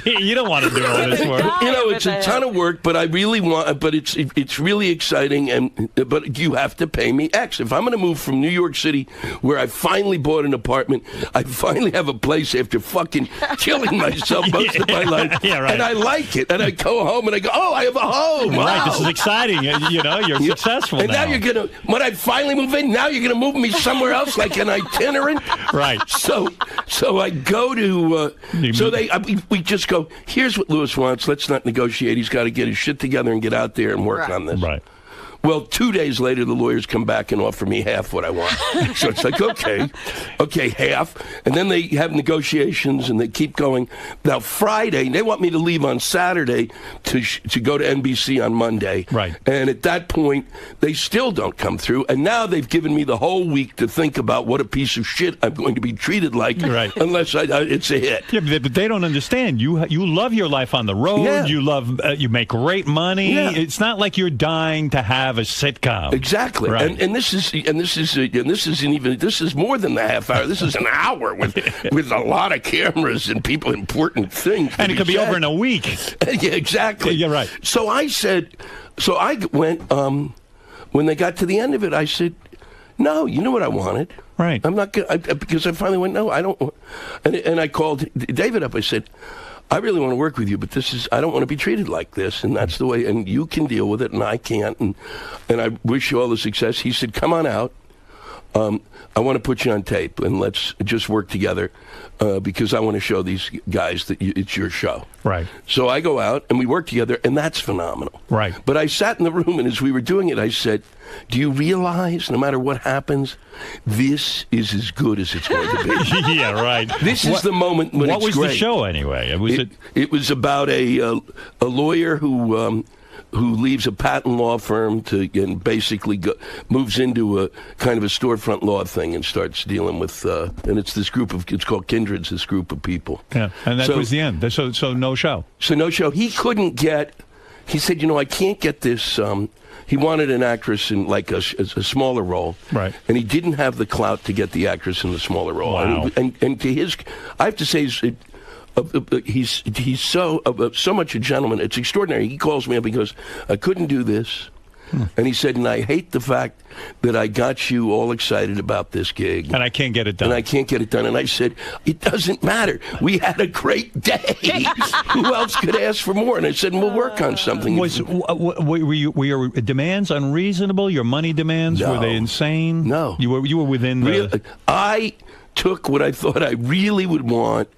You don't want to do all this work. You know, it's a ton of work, but I really want. But it's really exciting, but you have to pay me X. If I'm going to move from New York City, where I finally bought an apartment, I finally have a place after fucking killing myself most of my life, and I like it, and I go home and I go, oh, I have a home. Wow. Right, this is exciting. You know, you're successful and now you're gonna. When I finally move in, now you're gonna move me somewhere else, like an itinerant. Right. So I go to. We just go. Here's what Lewis wants. Let's not negotiate. He's got to get his shit together and get out there and work on this. Right. Well, 2 days later, the lawyers come back and offer me half what I want. So it's like, okay, half. And then they have negotiations, and they keep going. Now, Friday, they want me to leave on Saturday to go to NBC on Monday. Right. And at that point, they still don't come through. And now they've given me the whole week to think about what a piece of shit I'm going to be treated like unless it's a hit. Yeah, but they don't understand. You love your life on the road. Yeah. You love you make great money. Yeah. It's not like you're dying to have a sitcom. Exactly. Right. And this is more than the half hour. This is an hour with a lot of cameras and people, important things. And it could be over in a week. Yeah, exactly. Yeah, right. So I went, when they got to the end of it, I said, no, you know what I wanted? Right. I'm not going to, because I finally went, no, I don't. And I called David up. I said, I really want to work with you, but I don't want to be treated like this, and that's the way, and you can deal with it, and I can't, and I wish you all the success. He said, come on out. I want to put you on tape, and let's just work together, because I want to show these guys that it's your show. Right. So I go out, and we work together, and that's phenomenal. Right. But I sat in the room, and as we were doing it, I said, do you realize, no matter what happens, this is as good as it's going to be? Yeah, right. This is the moment when it's great. What was the show, anyway? It was about a lawyer who leaves a patent law firm and basically moves into a kind of a storefront law thing and starts dealing with and it's called Kindred's, this group of people. Yeah, and that was the end. So no show. So no show. He said, I can't get this. He wanted an actress in like a smaller role, right? And he didn't have the clout to get the actress in the smaller role. Wow. And to his, I have to say, he's so much a gentleman. It's extraordinary. He calls me up. He goes, I couldn't do this. And he said, and I hate the fact that I got you all excited about this gig. And I can't get it done. And I said, it doesn't matter. We had a great day. Who else could ask for more? And I said, we'll work on something. Were your demands unreasonable? Your money demands? No. Were they insane? No. You were within the... I took what I thought I really would want,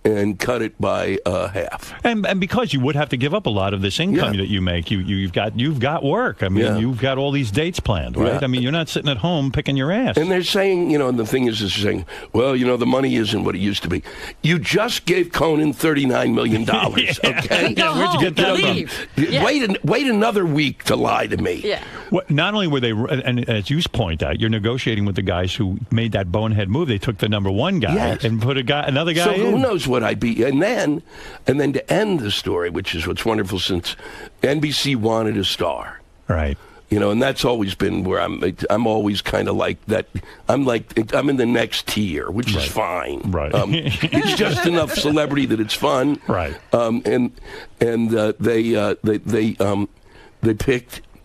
and cut it by half. And because you would have to give up a lot of this income that you make. You've got work. I mean, you've got all these dates planned, right? Yeah. I mean, you're not sitting at home picking your ass. And they're saying, and the thing is, they're saying, well, the money isn't what it used to be. You just gave Conan $39 million, okay? Go where'd you get that from? Wait another week to lie to me. Yeah. Not only were they, and as you point out, you're negotiating with the guys who made that bonehead move. They took the number one guy and put another guy in. So who knows what I'd be? And then to end the story, which is what's wonderful, since NBC wanted a star, right? And that's always been where I'm always kind of like that. I'm in the next tier, which is fine. Right. It's just enough celebrity that it's fun. Right.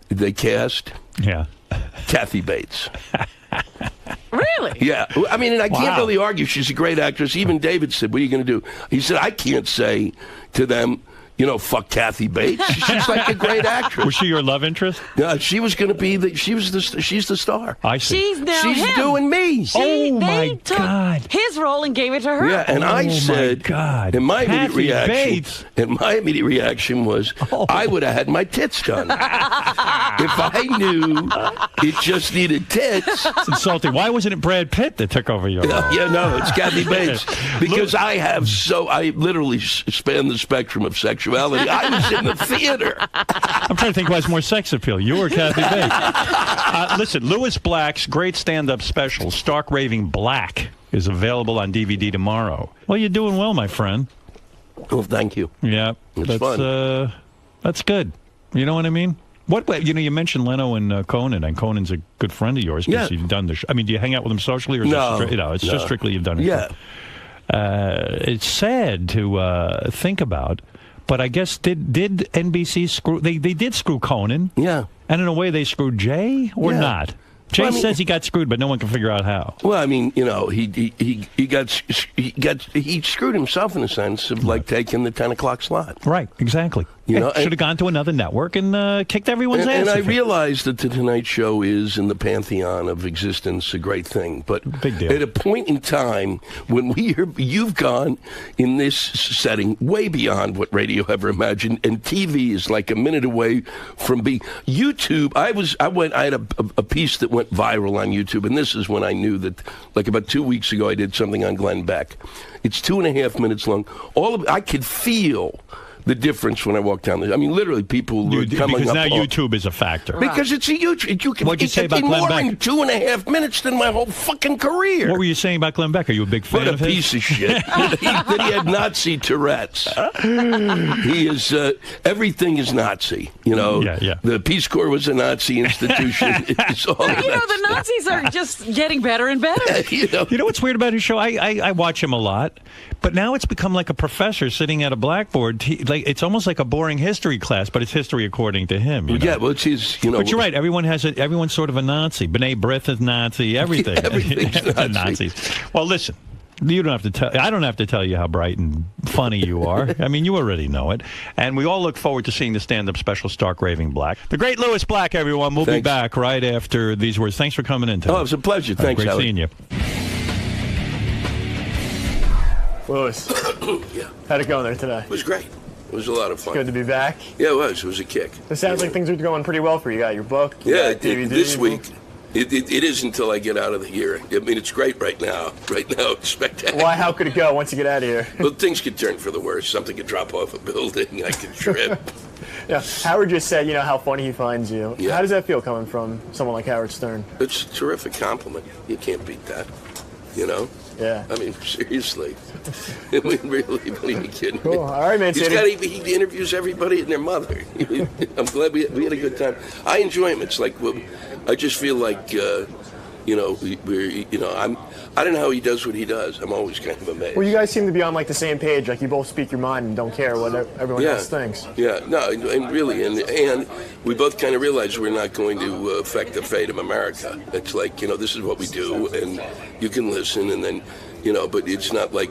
They cast. Yeah. Kathy Bates. Really? Yeah. I mean, and I can't really argue. She's a great actress. Even David said, what are you going to do? He said, I can't say to them, fuck Kathy Bates. She's like a great actress. Was she your love interest? She was going to be she's the star. I see. She's doing me. Oh my God. His role and gave it to her. Yeah, and I said, God. And my immediate Kathy reaction, Bates. was, I would have had my tits done. If I knew it just needed tits. It's insulting. Why wasn't it Brad Pitt that took over your role? No, it's Kathy Bates. Because I literally span the spectrum of sexuality. I was in the theater. I'm trying to think who has more sex appeal, you or Kathy Bates. Listen, Louis Black's great stand-up special, Stark Raving Black, is available on DVD tomorrow. Well, you're doing well, my friend. Well, thank you. Yeah. It's fun. That's good. You know what I mean? What you mentioned Leno and Conan, and Conan's a good friend of yours because you've done the show. I mean, do you hang out with him socially, or is it's just strictly you've done it? Yeah. It's sad to think about, but I guess did NBC screw? They did screw Conan. Yeah. And in a way, they screwed Jay, or not? Jay says he got screwed, but no one can figure out how. Well, I mean, he screwed himself in the sense of like taking the 10 o'clock slot. Right, exactly. Should have gone to another network and kicked everyone's ass. And I realize that the Tonight Show is in the pantheon of existence a great thing, but big deal. At a point in time when you've gone in this setting way beyond what radio ever imagined, and TV is like a minute away from being YouTube. I had a piece that went viral on YouTube, and this is when I knew that. Like about 2 weeks ago, I did something on Glenn Beck. It's 2.5 minutes long. I could feel the difference when I walk down the. I mean, literally, people were coming because up. Because now YouTube is a factor. Because it's a YouTube. What'd you say about Glenn Beck? More in 2.5 minutes than my whole fucking career. What were you saying about Glenn Beck? Are you a big fan of his? What a piece of shit. That he had Nazi Tourette's. He is. Everything is Nazi. Yeah. The Peace Corps was a Nazi institution. It's all. The Nazis are just getting better and better. You know what's weird about his show? I watch him a lot, but now it's become like a professor sitting at a blackboard. It's almost like a boring history class, but it's history according to him. Yeah, well, it's his. But you're right. Everyone's sort of a Nazi. B'nai B'rith is Nazi. Everything. Everything's Nazi. Nazis. Well, listen. You don't have to tell. I don't have to tell you how bright and funny you are. I mean, you already know it. And we all look forward to seeing the stand-up special, Stark Raving Black. The great Louis Black, everyone. We'll be back right after these words. Thanks for coming in today. Oh, it was a pleasure. Thanks, great Howard. seeing you. Louis, Yeah. how'd it go there today? It was great. It was a lot of fun. Good to be back. Yeah, it was. It was a kick. It sounds like things are going pretty well for you. You got your book. You Yeah, got DVD. this week. It is until I get out of here. I mean, it's great right now. Right now, it's spectacular. Why? How could it go once you get out of here? Well, things could turn for the worse. Something could drop off a building. I could trip. Yeah, Howard just said, how funny he finds you. Yeah. How does that feel coming from someone like Howard Stern? It's a terrific compliment. You can't beat that. Yeah. I mean, seriously. I mean, really, what are you kidding me? Cool. All right, man. He interviews everybody and their mother. I'm glad we had a good time. I enjoy him. It's like, I just feel like, I don't know how he does what he does. I'm always kind of amazed. Well, you guys seem to be on the same page. Like you both speak your mind and don't care what everyone else thinks. Yeah, no, and really, and we both kind of realize we're not going to affect the fate of America. It's like, this is what we do, and you can listen, and then, but it's not like,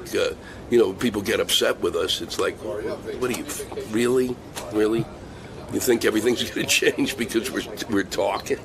people get upset with us. It's like, what are you, really? You think everything's going to change because we're talking?